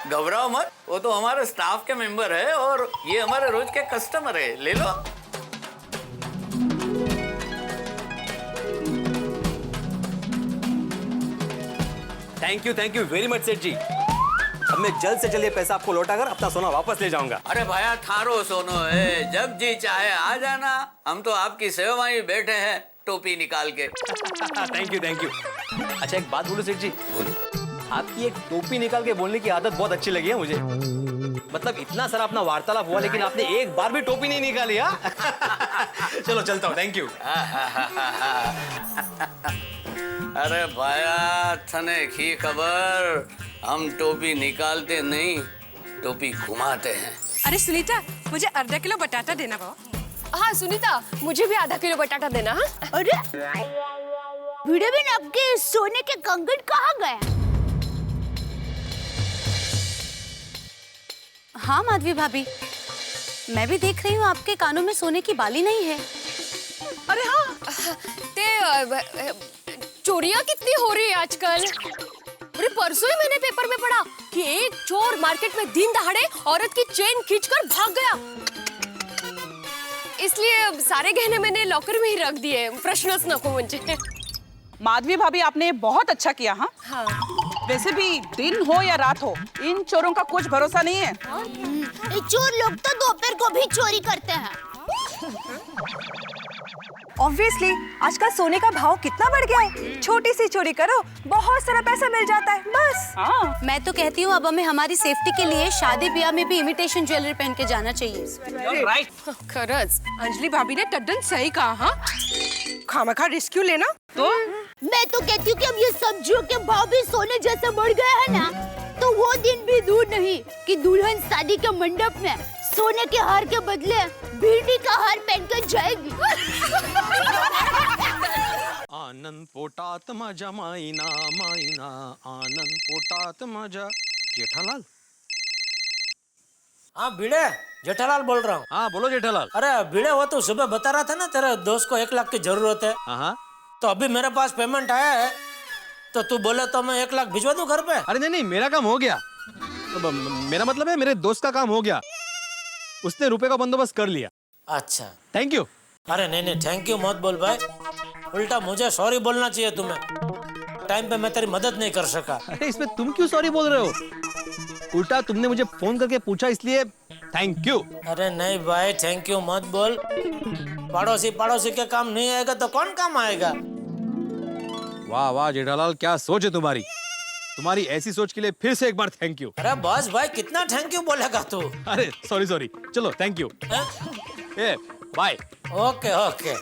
घबराओ मत, वो तो हमारे स्टाफ के मेंबर है और ये हमारे रोज के कस्टमर है, ले लो। थैंक यू वेरी मच सेठ जी। अब मैं जल्द से जल्द ये पैसा आपको लौटाकर अपना सोना वापस ले जाऊंगा। अरे भैया थारो सोनो है, जब जी चाहे आ जाना, हम तो आपकी सेवा में बैठे हैं टोपी निकाल के। Thank you. अच्छा एक बात बोलो सेठ जी, आपकी एक टोपी निकाल के बोलने की आदत बहुत अच्छी लगी है मुझे। मतलब इतना सारा अपना वार्तालाप हुआ लेकिन आपने एक बार भी टोपी नहीं निकाली। चलो चलता हूँ, थैंक यू। अरे भैया थने की खबर, हम टोपी निकालते नहीं, टोपी घुमाते हैं। अरे सुनीता, मुझे ½ किलो बटाटा देना बाबा। हाँ सुनीता, मुझे भी ½ किलो बटाटा देना। हाँ अरे भिड़े बहन, आपके सोने के कंगन कहाँ गए? हाँ माधवी भाभी, मैं भी देख रही हूँ आपके कानों में सोने की बाली नहीं है। अरे हाँ, चोरियां कितनी हो रही है आजकल। अरे परसों ही मैंने पेपर में पढ़ा कि एक चोर मार्केट में दिन दहाड़े औरत की चेन खींचकर भाग गया। इसलिए सारे गहने मैंने लॉकर में ही रख दिए, प्रश्नच नको मुझे। माधवी भाभी आपने बहुत अच्छा किया। हाँ वैसे भी दिन हो या रात हो, इन चोरों का कुछ भरोसा नहीं है। चोर लोग तो दोपहर को भी चोरी करते हैं। ऑब्वियसली आजकल सोने का भाव कितना बढ़ गया है, छोटी सी चोरी करो बहुत सारा पैसा मिल जाता है बस। मैं तो कहती हूँ अब हमें हमारी सेफ्टी के लिए शादी ब्याह में भी इमिटेशन ज्वेलरी पहन के जाना चाहिए। राइट। खरज अंजलि भाभी ने टड्डन सही कहा। हाँ खामखा रिस्क लेना। तो मैं तो कहती हूँ कि अब ये सब्जियों के भाव भी सोने जैसे बढ़ गए हैं ना, तो वो दिन भी दूर नहीं कि दुल्हन शादी के मंडप में सोने के हार के बदले भिंडी का हार पहनकर जाएगी। आनंद पोटात माझ्या माईना माईना, आनंद पोटात माझ्या। जेठालाल। हाँ भिड़े, जेठालाल बोल रहा हूँ। हाँ बोलो जेठालाल। अरे भिड़े, वो तो सुबह बता रहा था ना तेरे दोस्त को 1 लाख की जरूरत है। हाँ तो अभी मेरे पास पेमेंट आया है, तो तू बोले तो मैं 1 लाख भिजवा दूं घर पे। अरे नहीं मेरा काम हो गया। तो मेरा मतलब है मेरे दोस्त का काम हो गया, उसने रुपए का बंदोबस्त कर लिया। अच्छा थैंक यू। अरे नहीं थैंक यू मत बोल भाई, उल्टा मुझे सॉरी बोलना चाहिए तुम्हें, टाइम पे मैं तेरी मदद नहीं कर सका। अरे इसमें तुम क्यों सॉरी बोल रहे हो, उल्टा तुमने मुझे फोन करके पूछा इसलिए थैंक यू। अरे नहीं भाई थैंक यू मत बोल, पड़ोसी के काम नहीं आएगा तो कौन काम आएगा। वाह वाह जेठालाल, क्या सोच है तुम्हारी। तुम्हारी ऐसी सोच के लिए फिर से एक बार थैंक यू। अरे बॉस भाई कितना थैंक यू बोलेगा तू? अरे सॉरी सॉरी, चलो thank you, bye. Okay okay.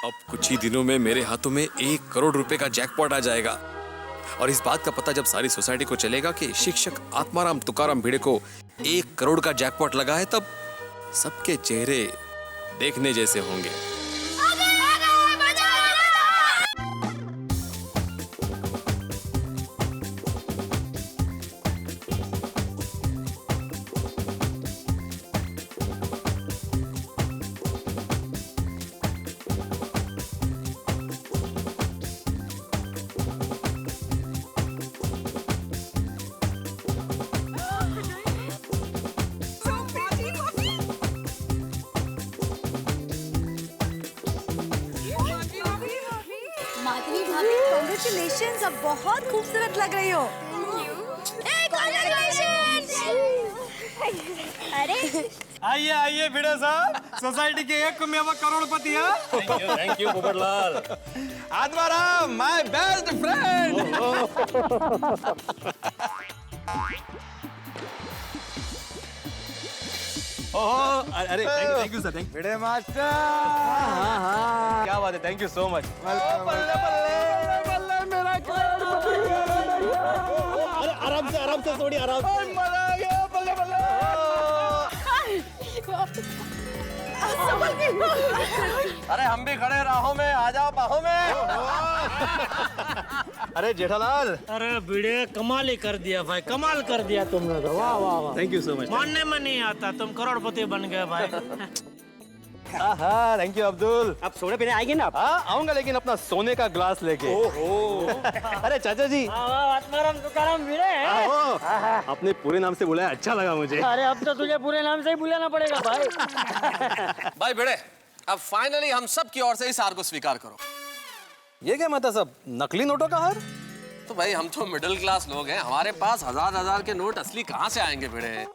अब कुछ ही दिनों में मेरे हाथों में 1 करोड़ रुपए का जैकपॉट आ जाएगा और इस बात का पता जब सारी सोसाइटी को चलेगा कि शिक्षक आत्माराम तुकाराम भिड़े को 1 करोड़ का जैकपॉट लगा है, तब सबके चेहरे देखने जैसे होंगे। माधवी भाभी, कांग्रेचुलेशंस, आप बहुत खूबसूरत लग रही हो। अरे आइए आइए भिड़े साहब, सोसाइटी के एक कमियावा करोड़पति हैं। Thank you Popatlal. Atmaram my best friend. Oh अरे thank you sir, thank Bhide master. हाँ, क्या बात है, थैंक यू सो मच। बल्ले बल्ले मेरा आराम से थोड़ी आराम से। मजा आ गया, बल्ले बल्ले। अरे हम भी खड़े राहों में, आ जाओ बाहों में। अरे जेठालाल, अरे भिड़े कमाल ही कर दिया भाई, कमाल कर दिया तुमने तो। वाह वाह वाह, थैंक यू सो मच। मानने में नहीं आता, तुम करोड़पति बन गए भाई। हाँ थैंक यू अब्दुल। आप सोडा पीने आएंगे ना? हाँ आऊंगा, लेकिन अपना सोने का ग्लास लेके। अरे चाचा जी, आत्माराम तुकाराम भिड़े। अपने पूरे नाम से बुलाया, अच्छा लगा मुझे। अरे अब तो तुझे पूरे नाम से ही बुलाना पड़ेगा भाई। भाई भिड़े, अब फाइनली हम सब की ओर से इस हार को स्वीकार करो। ये क्या मतलब सब नकली नोटों का हार? तो भाई हम तो मिडिल क्लास लोग हैं, हमारे पास हजार के नोट असली कहाँ से आएंगे भिड़े?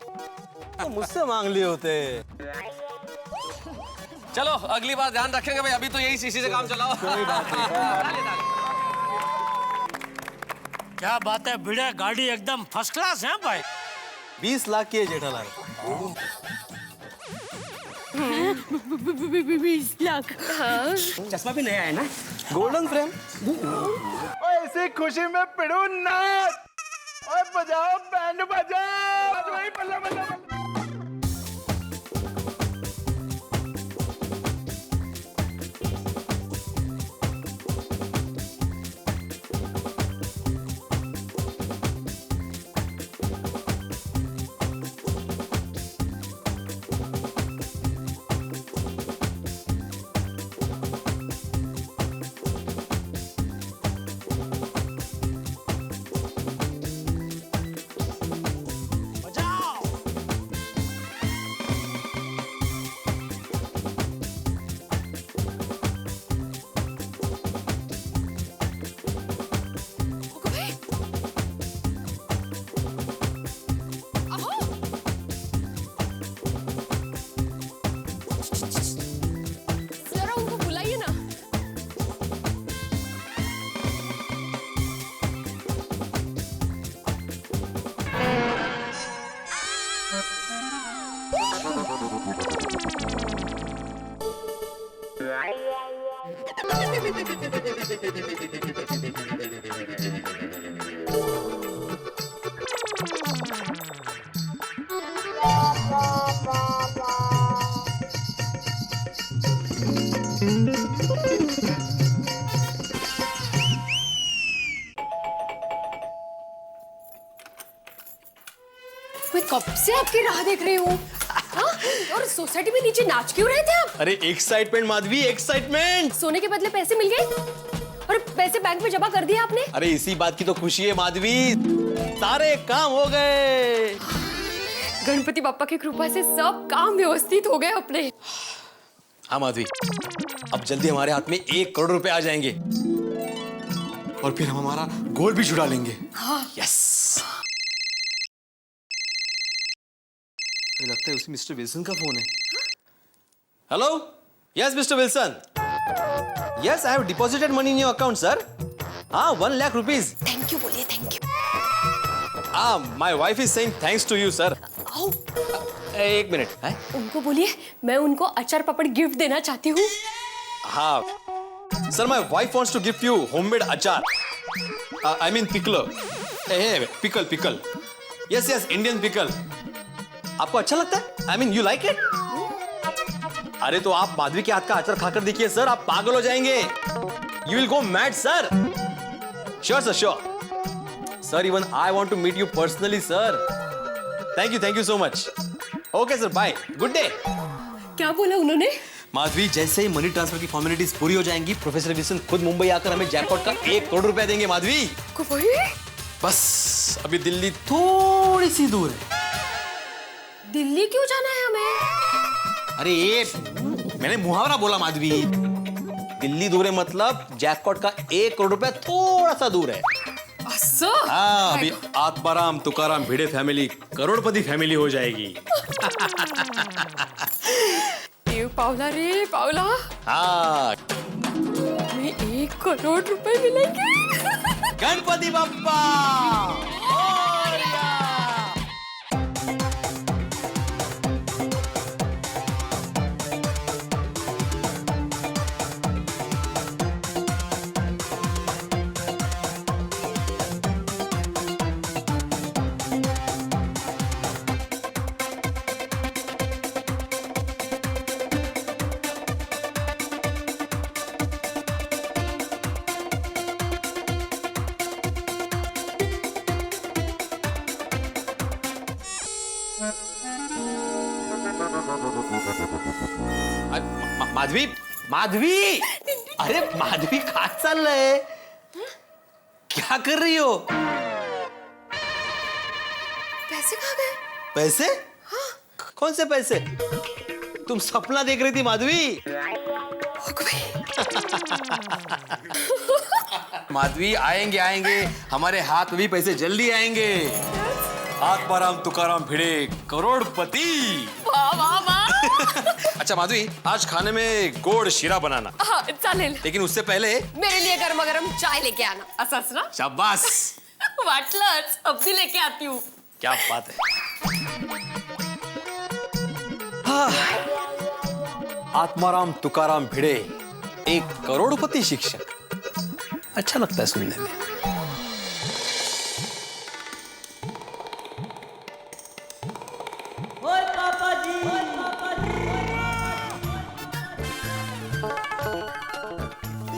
तो मुझसे मांग लिए होते। चलो अगली बार ध्यान रखेंगे भाई, अभी तो यही शीशी से काम चलाओ। कोई बात नहीं। क्या बात है भिड़े, गाड़ी एकदम फर्स्ट क्लास है भाई। 20 लाख की है जेठालाल। 20 लाख। चश्मा भी नया है ना? Golden frame. ऐसी खुशी में पिड़ू नाच और बजाओ बैंड बजाओ। बल्ले बल्ले बल्ले। जरा उनको बुलाइए ना। मैं कब से आपकी राह देख रही हूँ। हाँ? और सोसाइटी में नीचे नाच क्यों रहे थे आप? अरे एक्साइटमेंट माधवी, एक्साइटमेंट। सोने के बदले पैसे मिल गए और पैसे बैंक में जमा कर दिए आपने। अरे इसी बात की तो खुशी है माधवी, सारे काम हो गए। गणपति बाप्पा की कृपा से सब काम व्यवस्थित हो गए अपने। हाँ माधवी, अब जल्दी हमारे हाथ में 1 करोड़ रुपए आ जाएंगे और फिर हम हमारा गोल भी छुड़ा लेंगे। हाँ। यस। लगता है उसी मिस्टर विल्सन का फोन है। Hello, yes mister Wilson. Yes, I have deposited money in your account sir. हाँ 1 लाख रुपीज। थैंक यू बोलिए, thank you. My wife is saying thanks to you sir. आओ, एक मिनट है। उनको बोलिए मैं उनको अचार पापड़ गिफ्ट देना चाहती हूँ। हाँ sir, my wife wants to gift you homemade achar. I mean pickle. Pickle. Yes yes, Indian pickle. आपको अच्छा लगता है? I mean you like it? अरे तो आप माधवी के हाथ का अचार खाकर देखिए सर, आप पागल हो जाएंगे। You will go mad sir. Sure sir, sure sir, even I want to meet you personally sir. Thank you so much. Okay sir, bye, good day. क्या बोला उन्होंने? माधवी, जैसे ही मनी ट्रांसफर की फॉर्मेलिटीज पूरी हो जाएंगी, प्रोफेसर विल्सन खुद मुंबई आकर हमें जैकपॉट का 1 करोड़ रुपया देंगे माधवी। बस अभी दिल्ली थोड़ी सी दूर है। दिल्ली क्यों जाना है हमें? अरे ये मैंने मुहावरा बोला माधवी। दिल्ली दूर है मतलब जैकपॉट का 1 करोड़ रुपया थोड़ा सा दूर है। हाँ, अभी आत्माराम तुकाराम भिड़े फैमिली करोड़पति फैमिली हो जाएगी। पावला रे पावला। हाँ, हमें 1 करोड़ रुपए मिलेंगे। गणपति बप्पा। माधवी, माधवी, अरे माधवी कहाँ चल रहे? क्या कर रही हो? पैसे कहाँ गए? पैसे? हाँ। कौन से पैसे? तुम सपना देख रही थी माधवी। माधवी, आएंगे हमारे हाथ में भी पैसे जल्दी आएंगे। आत्माराम तुकाराम भिड़े करोड़पति। वाह वाह वाह। अच्छा माधवी, आज खाने में गोड़ शीरा बनाना। हाँ, चालेल। लेकिन उससे पहले मेरे लिए गर्मा गर्म चाय लेके आना। असंच ना? शाबाश। वाटलंच, अब भी लेके आती हूँ। क्या बात है। हाँ। आत्माराम तुकाराम भिड़े 1 करोड़पति शिक्षक। अच्छा लगता है सुनने में।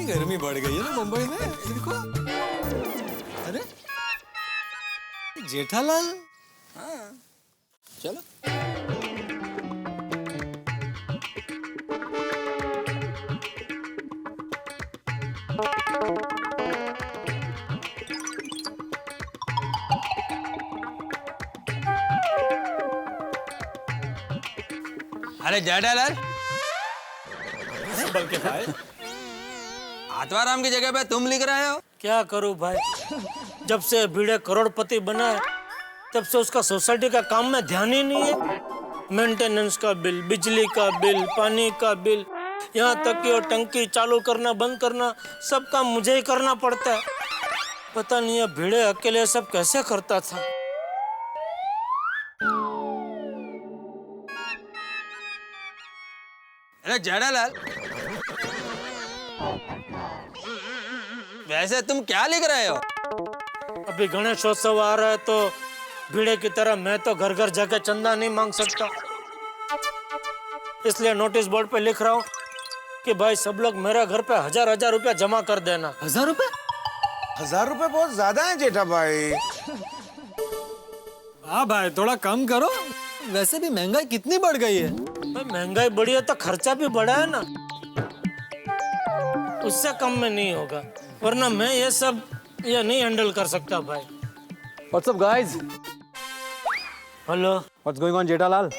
गर्मी बढ़ गई है ना मुंबई में, देखो। अरे जेठालाल। हाँ, चलो। अरे जेठालाल, बल्कि भाई आत्माराम की जगह पे तुम लिख रहे हो? क्या करूं भाई, जब से भिड़े करोड़पति बना है तब से उसका सोसाइटी का काम में ध्यान ही नहीं है। मेंटेनेंस का बिल, बिजली का बिल, पानी का बिल, यहाँ तक कि वो टंकी चालू करना बंद करना सब काम मुझे ही करना पड़ता है। पता नहीं है भिड़े अकेले सब कैसे करता था। अरे जेठालाल, वैसे तुम क्या लिख रहे हो? अभी गणेशोत्सव आ रहा है तो भिड़े की तरह मैं तो घर घर जाकर चंदा नहीं मांग सकता, इसलिए नोटिस बोर्ड पे लिख रहा हूँ कि भाई सब लोग मेरे घर पे 1000 रुपया जमा कर देना। 1000 रुपए? 1000 रुपए बहुत ज्यादा है जेठा भाई। हाँ भाई, थोड़ा कम करो। वैसे भी महंगाई कितनी बढ़ गई है। महंगाई बढ़ी है तो खर्चा भी बढ़ा है ना, उससे कम में नहीं होगा, वरना मैं ये नहीं हैंडल कर सकता भाई। What's up guys? Hello. What's going on Jethalal?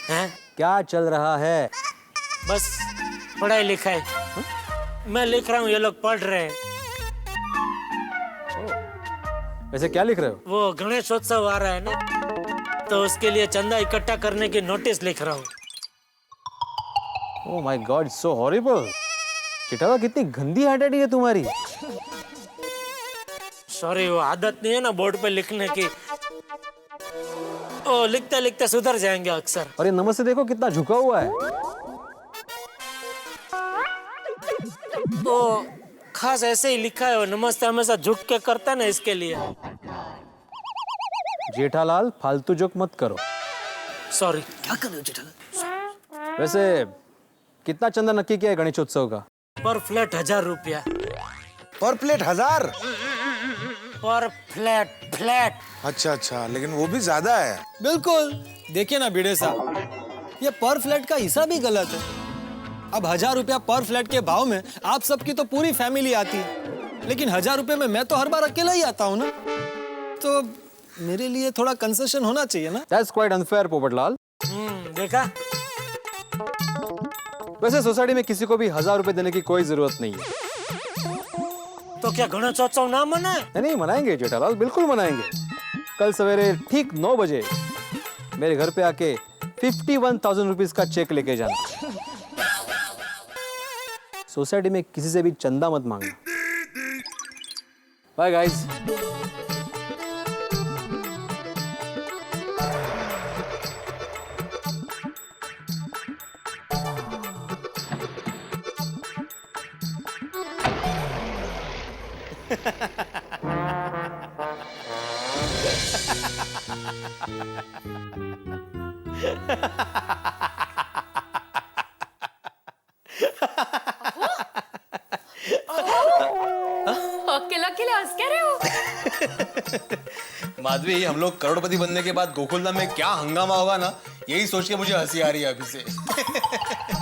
हैं? क्या चल रहा है? बस पढ़ाई लिखाई। मैं लिख रहा हूँ, ये लोग पढ़ रहे हैं। वैसे क्या लिख रहे हो? वो गणेशोत्सव आ रहा है ना, तो उसके लिए चंदा इकट्ठा करने की नोटिस लिख रहा हूँ। Oh my God, so horrible. Jethalal, कितनी गंदी हैंडराइटिंग है तुम्हारी। सॉरी, वो आदत नहीं है ना बोर्ड पे लिखने की। ओ, लिखते लिखते सुधर जाएंगे अक्सर। और ये नमस्ते देखो कितना झुका हुआ है। ओ, खास ऐसे ही लिखा है, वो नमस्ते हमेशा झुक के करता है ना, इसके लिए। जेठालाल फालतू जोक मत करो। सॉरी। क्या कर रहे हो जेठालाल? वैसे कितना चंदा नक्की किया है गणेशोत्सव का? पर फ्लैट 1000 रुपया। पर प्लेट 1000? पर फ्लैट। अच्छा, लेकिन वो भी ज्यादा है। बिल्कुल, देखिए ना भिड़े साहब, ये पर फ्लैट का हिसाब ही गलत है। अब 1000 रुपया पर फ्लैट के भाव में आप सबकी तो पूरी फैमिली आती है, लेकिन 1000 रुपए में मैं तो हर बार अकेला ही आता हूँ ना, तो मेरे लिए थोड़ा कंसेशन होना चाहिए ना। That's quite unfair, Popatlal. देखा? वैसे सोसाइटी में किसी को भी 1000 रुपए देने की कोई जरूरत नहीं है। तो क्या गणेशोत्सव ना मनाए? नहीं मनाएंगे जेठालाल, बिल्कुल मनाएंगे। कल सवेरे ठीक 9 बजे मेरे घर पे आके 51,000 रुपीज का चेक लेके जाना। सोसाइटी में किसी से भी चंदा मत मांगना। Bye guys. अकेले हंस क्या रहे हो? माधवी, हम लोग करोड़पति बनने के बाद गोकुलधाम में क्या हंगामा होगा ना, यही सोच के मुझे हंसी आ रही है अभी से।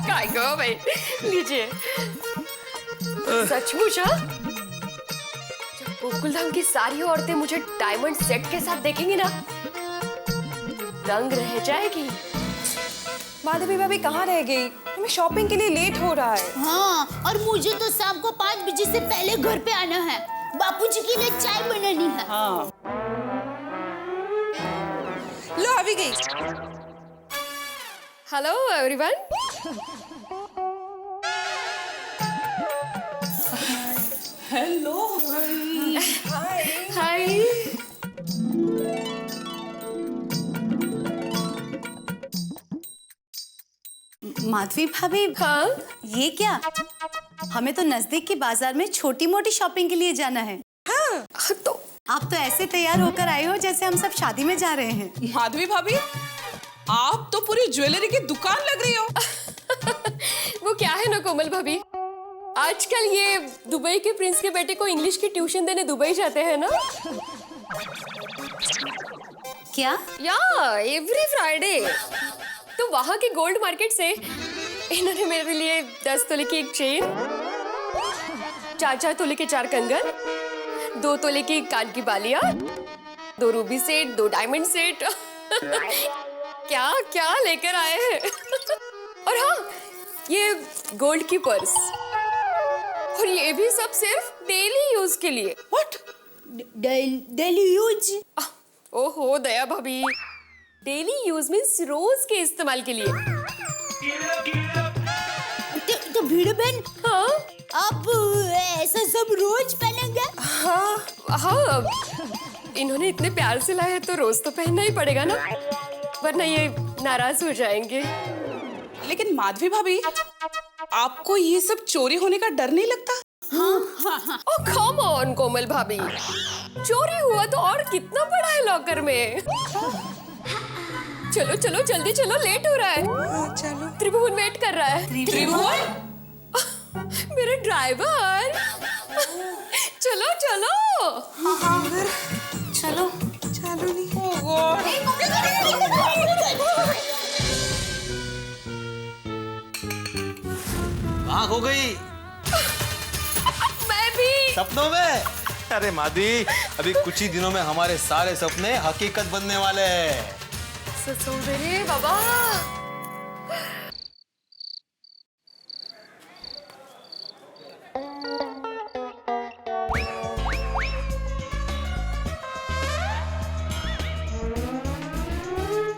काय गो भाई, लीजिए। सचमुच हाँ? जब गोकुलधाम की सारी औरतें मुझे डायमंड सेट के साथ देखेंगी ना, दंग रह जाएगी। माधवी भाभी कहाँ रह गई? हमें शॉपिंग के लिए लेट हो रहा है। हाँ, और मुझे तो शाम को 5 बजे से पहले घर पे आना है। बापूजी के लिए चाय बनानी है। हाँ। लो आ भी गई। Hello everyone. हेलो। हाय। माधवी भाभी, हाँ? ये क्या? हमें तो नजदीक के बाजार में छोटी मोटी शॉपिंग के लिए जाना है। हाँ, तो आप तो ऐसे तैयार होकर आए हो जैसे हम सब शादी में जा रहे हैं। माधवी भाभी, आप तो पूरी ज्वेलरी की दुकान लग रही हो। वो क्या है ना कोमल भाभी, आजकल ये दुबई के प्रिंस के बेटे को इंग्लिश की ट्यूशन देने दुबई जाते हैं ना। क्या? या एवरी फ्राइडे। तो वहां के गोल्ड मार्केट से इन्होंने मेरे लिए 10 तोले की एक चेन, 4 तोले के 4 कंगन, 2 तोले की कान की बालियां, 2 रूबी सेट, 2 डायमंड सेट क्या क्या लेकर आए हैं। और हाँ, ये गोल्ड की पर्स, और ये भी सब सिर्फ डेली यूज के लिए। व्हाट? Daily use? ओहो दया भाभी, डेली यूज मीन्स रोज के इस्तेमाल के लिए। तो भीड़ बहन, हाँ? आप ऐसा सब रोज पहनेंगे? हाँ, इन्होंने इतने प्यार से लाया है तो रोज तो पहनना ही पड़ेगा ना, वरना ये नाराज हो जाएंगे। लेकिन माधवी भाभी, आपको ये सब चोरी होने का डर नहीं लगता? ओह कम ऑन कोमल भाभी, चोरी हुआ तो और कितना पड़ा है लॉकर में। चलो चलो जल्दी चलो, लेट हो रहा है। चलो। त्रिभुवन वेट कर रहा है। त्रिभुवन? मेरा ड्राइवर। चलो चलो। हाँ, चलो। चलो नहीं। ओह गॉड। कहाँ खो गई? मैं भी। सपनों में? अरे माधवी, अभी कुछ ही दिनों में हमारे सारे सपने हकीकत बनने वाले हैं। ससुरे बाबा।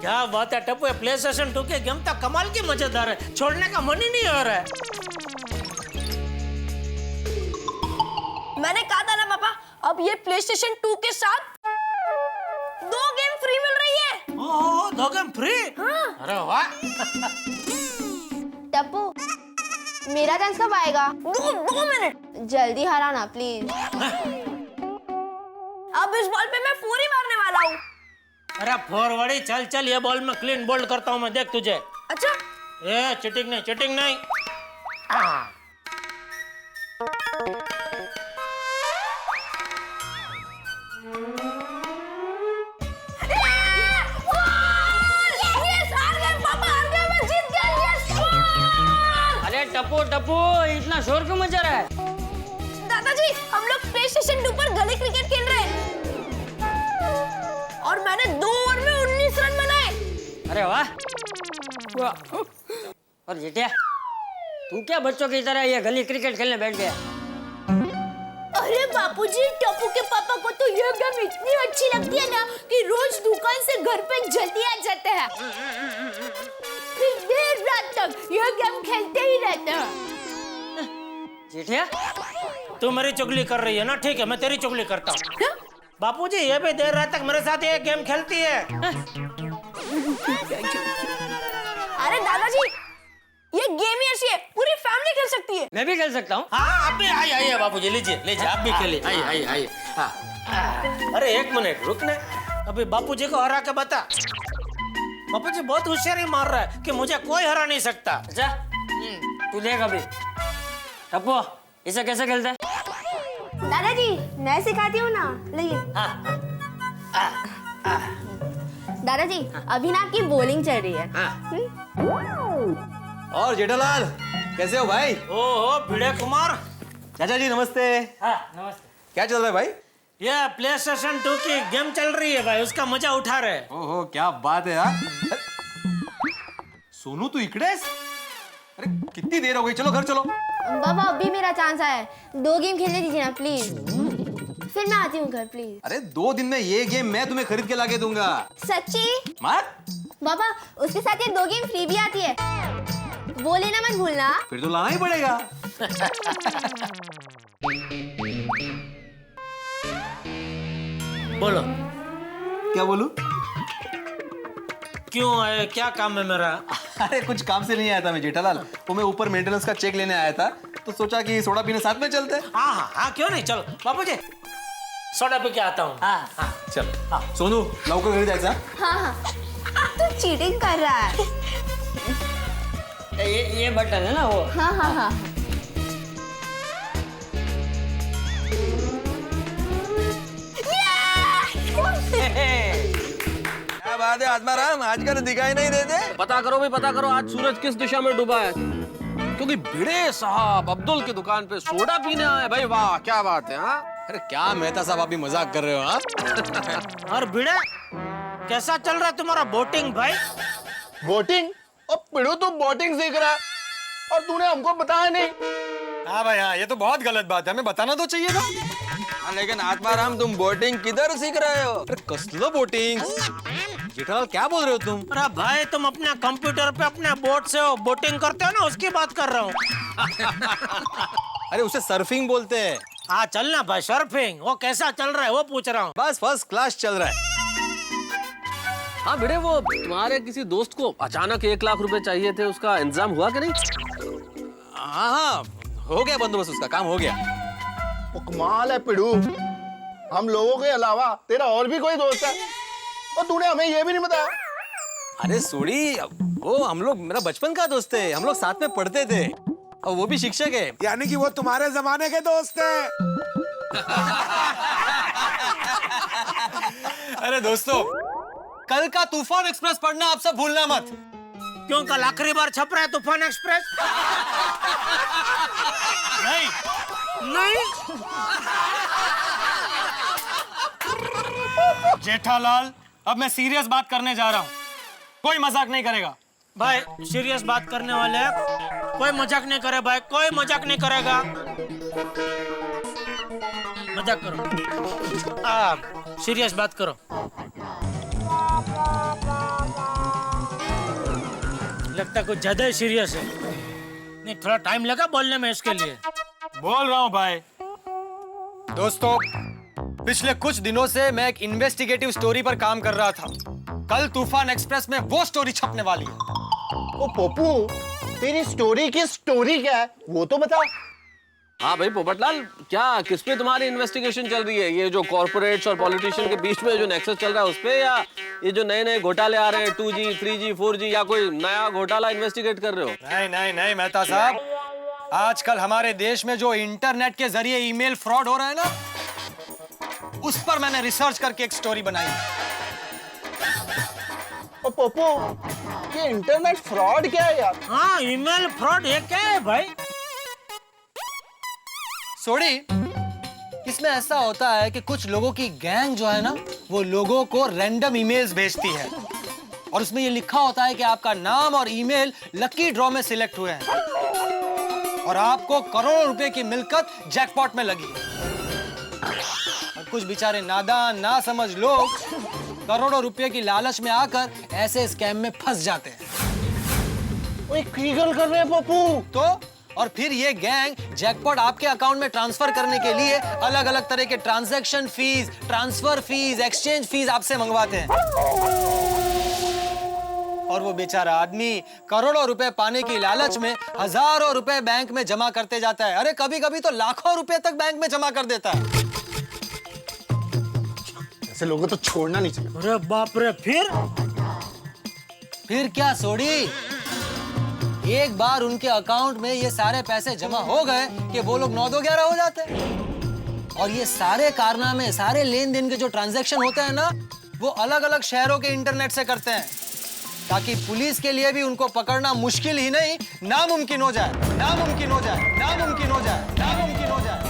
क्या बात है टप्पू, प्ले स्टेशन 2 के गेम तो कमाल की मजेदार है, छोड़ने का मन ही नहीं हो रहा है। मैंने कहा था ना पापा, अब ये PlayStation 2 के साथ 2 गेम फ्री मिल रही है। ओह 2 गेम फ्री? हाँ। अरे वाह। टप्पू मेरा चांस कब आएगा? 2 मिनट। जल्दी हराना प्लीज। अब इस बॉल पे मैं 4 ही मारने वाला हूँ। अरे फॉरवर्डी चल चल, ये बॉल में क्लीन बोल्ड करता हूँ मैं, देख तुझे। अच्छा ये चिटिंग नहीं, चिटिंग नहीं। अरे टप्पू टप्पू इतना शोर क्यों मचा रहा है? दादाजी हम लोग PlayStation 2 पर गली क्रिकेट खेल रहे हैं और मैंने 2 ओवर में 19 रन बनाए। अरे वाह। और जेठिया तू क्या बच्चों की तरह ये गली क्रिकेट खेलने बैठ गया? अरे बापूजी, टप्पू के पापा को तो ये गेम इतनी अच्छी लगती है ना कि रोज दुकान से घर पे जल्दी आ जाते हैं, फिर देर रात तक ये गेम खेलते ही रहते हैं। जेठिया तू मेरी चुगली कर रही है ना? ठीक है, मैं तेरी चुगली करता हूँ। बापूजी ये भी देर रात तक मेरे साथ ये गेम खेलती है। अरे दादाजी ये गेम ही ऐसी है, पूरी फैमिली खेल सकती है। मैं भी खेल सकता हूँ? हाँ आप भी आइए बापूजी, लीजिए आप भी खेलिए। आइए। हाँ। अरे 1 मिनट रुकने, अभी बापूजी को हरा के बता। बापूजी बहुत होशियारी मार रहा है कि मुझे कोई हरा नहीं सकता। अच्छा तू देख अभी। टप्पू इसे कैसे खेलते हैं? दादाजी मैं सिखाती हूँ ना, लीजिए। दादाजी अभी ना आपकी बॉलिंग चल रही है। और जेठालाल कैसे हो भाई? ओहो भिड़े कुमार। चाचा जी नमस्ते। हाँ नमस्ते। क्या चल रहा है भाई? ये PlayStation 2 की गेम चल रही है भाई, उसका मजा उठा रहे। ओहो क्या बात है यार। सोनू तू इकड़ेस? अरे कितनी देर हो गई, चलो घर चलो। बाबा अभी मेरा चांस आया है, 2 गेम खेलने दीजिए ना प्लीज, फिर मैं आती हूँ घर प्लीज। अरे 2 दिन में ये गेम मैं तुम्हें खरीद के लाके दूंगा। सच्ची? मार। बाबा उसके साथ ये 2 गेम फ्री भी आती है, वो लेना मत भूलना। फिर तो लाना ही पड़ेगा। बोलो। क्या बोलूं? क्यों आए, क्या काम है मेरा? अरे कुछ काम से नहीं आया था मैं जेठालाल, वो मैं ऊपर मेंटेनेंस का चेक लेने आया था, तो सोचा कि सोडा पीने साथ में चलते। हाँ क्यों नहीं, चलो बापूजी सोडा पी के आता हूँ। हाँ चल। सोनू लवकर घरी जायचं। हाँ तू चीटिंग कर रहा है। ये बटन है ना वो? हाँ। क्या बात है आत्माराम, आजकल दिखाई नहीं देते। पता करो भाई, पता करो आज सूरज किस दिशा में डूबा है, क्योंकि भिड़े साहब अब्दुल की दुकान पे सोडा पीने आए। भाई वाह क्या बात है। हाँ अरे क्या मेहता साहब आप भी मजाक कर रहे हो? हाँ और भिड़े कैसा चल रहा है तुम्हारा बोटिंग भाई? बोटिंग? अब पिड़ू तू बोटिंग सीख रहा है और तूने हमको बताया नहीं। हाँ भाई हाँ, ये तो बहुत गलत बात है, हमें बताना तो चाहिए था। लेकिन आत्माराम तुम बोटिंग किधर सीख रहे हो? अरे कसलो बोटिंग? जेठालाल क्या बोल रहे हो तुम? अरे भाई तुम अपने कंप्यूटर पे अपने बोट से बोटिंग करते हो ना, उसकी बात कर रहा हूँ। अरे उसे सर्फिंग बोलते हैं। हाँ चलना भाई, सर्फिंग वो कैसा चल रहा है वो पूछ रहा हूँ। बस फर्स्ट क्लास चल रहा है। हाँ भिड़े वो तुम्हारे किसी दोस्त को अचानक 1 लाख रुपए चाहिए थे, उसका इंतजाम हुआ कि नहीं? हाँ हो गया बंदोबस्त, उसका काम हो गया। कमाल है पिड़ू, हम लोगों के अलावा तेरा और भी कोई दोस्त है और तूने हमें ये भी नहीं बताया। अरे सोड़ी वो हम लोग मेरा बचपन का दोस्त है, हम लोग साथ में पढ़ते थे और वो भी शिक्षक है। यानी कि वो तुम्हारे जमाने के दोस्त हैं। अरे दोस्तों कल का तूफान एक्सप्रेस पढ़ना आप सब भूलना मत। क्यों कल आखिरी बार छप रहा है तूफान एक्सप्रेस? नहीं। जेठालाल अब मैं सीरियस बात करने जा रहा हूँ, कोई मजाक नहीं करेगा। भाई सीरियस बात करने वाले हैं, कोई मजाक नहीं करे भाई, कोई मजाक नहीं करेगा। मजाक करो, सीरियस बात करो। लगता कुछ ज्यादा ही सीरियस है। नहीं थोड़ा टाइम लगा बोलने में इसके लिए। बोल रहा हूँ भाई। दोस्तों पिछले कुछ दिनों से मैं एक इन्वेस्टिगेटिव स्टोरी पर काम कर रहा था। कल तूफान एक्सप्रेस में वो स्टोरी छपने वाली है। ओ पप्पू, तेरी स्टोरी की स्टोरी क्या है वो तो बता। हाँ भाई पोपटलाल, क्या किस पे तुम्हारी इन्वेस्टिगेशन चल रही है? ये जो कॉर्पोरेट्स और पॉलिटिशियन के बीच में जो नेक्सस चल रहा है उस पे, या ये जो नए नए घोटाले आ रहे हैं 2G, 3G, 4G, या कोई नया घोटाला इन्वेस्टिगेट कर रहे हो? नहीं नहीं नहीं मेहता साहब, आजकल हमारे देश में जो इंटरनेट के जरिए ईमेल फ्रॉड हो रहा है ना, उस पर मैंने रिसर्च करके एक स्टोरी बनाई। ओ पप्पू, ये इंटरनेट फ्रॉड क्या है यार? हाँ, ईमेल फ्रॉड ये क्या है भाई? सोडी, इसमें ऐसा होता है कि कुछ लोगों की गैंग जो है ना, वो लोगों को रैंडम ईमेल्स भेजती है और उसमें ये लिखा होता है कि आपका नाम और ईमेल लकी ड्रॉ में सिलेक्ट हुए हैं और आपको करोड़ों रुपए की मिलकत जैकपॉट में लगी। और कुछ बेचारे नादान ना समझ लोग करोड़ों रुपए की लालच में आकर ऐसे स्कैम में फंस जाते हैं। ओए क्रीगल कर रहे हैं पप्पू तो, और फिर ये गैंग जैकपॉट आपके अकाउंट में ट्रांसफर करने के लिए अलग अलग तरह के transaction fees, transfer fees, exchange fees आपसे मंगवाते हैं और वो बेचारा आदमी करोड़ों रुपए पाने की लालच में हजारों रुपए बैंक में जमा करते जाता है। अरे कभी कभी तो लाखों रुपए तक बैंक में जमा कर देता है। ऐसे लोगों तो छोड़ना नहीं चाहिए। अरे बाप रे, फिर क्या सोडी, एक बार उनके अकाउंट में ये सारे पैसे जमा हो गए कि वो लोग 9-2-11 हो जाते हैं। और ये सारे कारनामे, सारे लेन देन के जो ट्रांजैक्शन होते हैं ना, वो अलग अलग शहरों के इंटरनेट से करते हैं ताकि पुलिस के लिए भी उनको पकड़ना मुश्किल ही नहीं, नामुमकिन हो जाए, नामुमकिन हो जाए, नामुमकिन हो जाए, नामुमकिन हो जाए।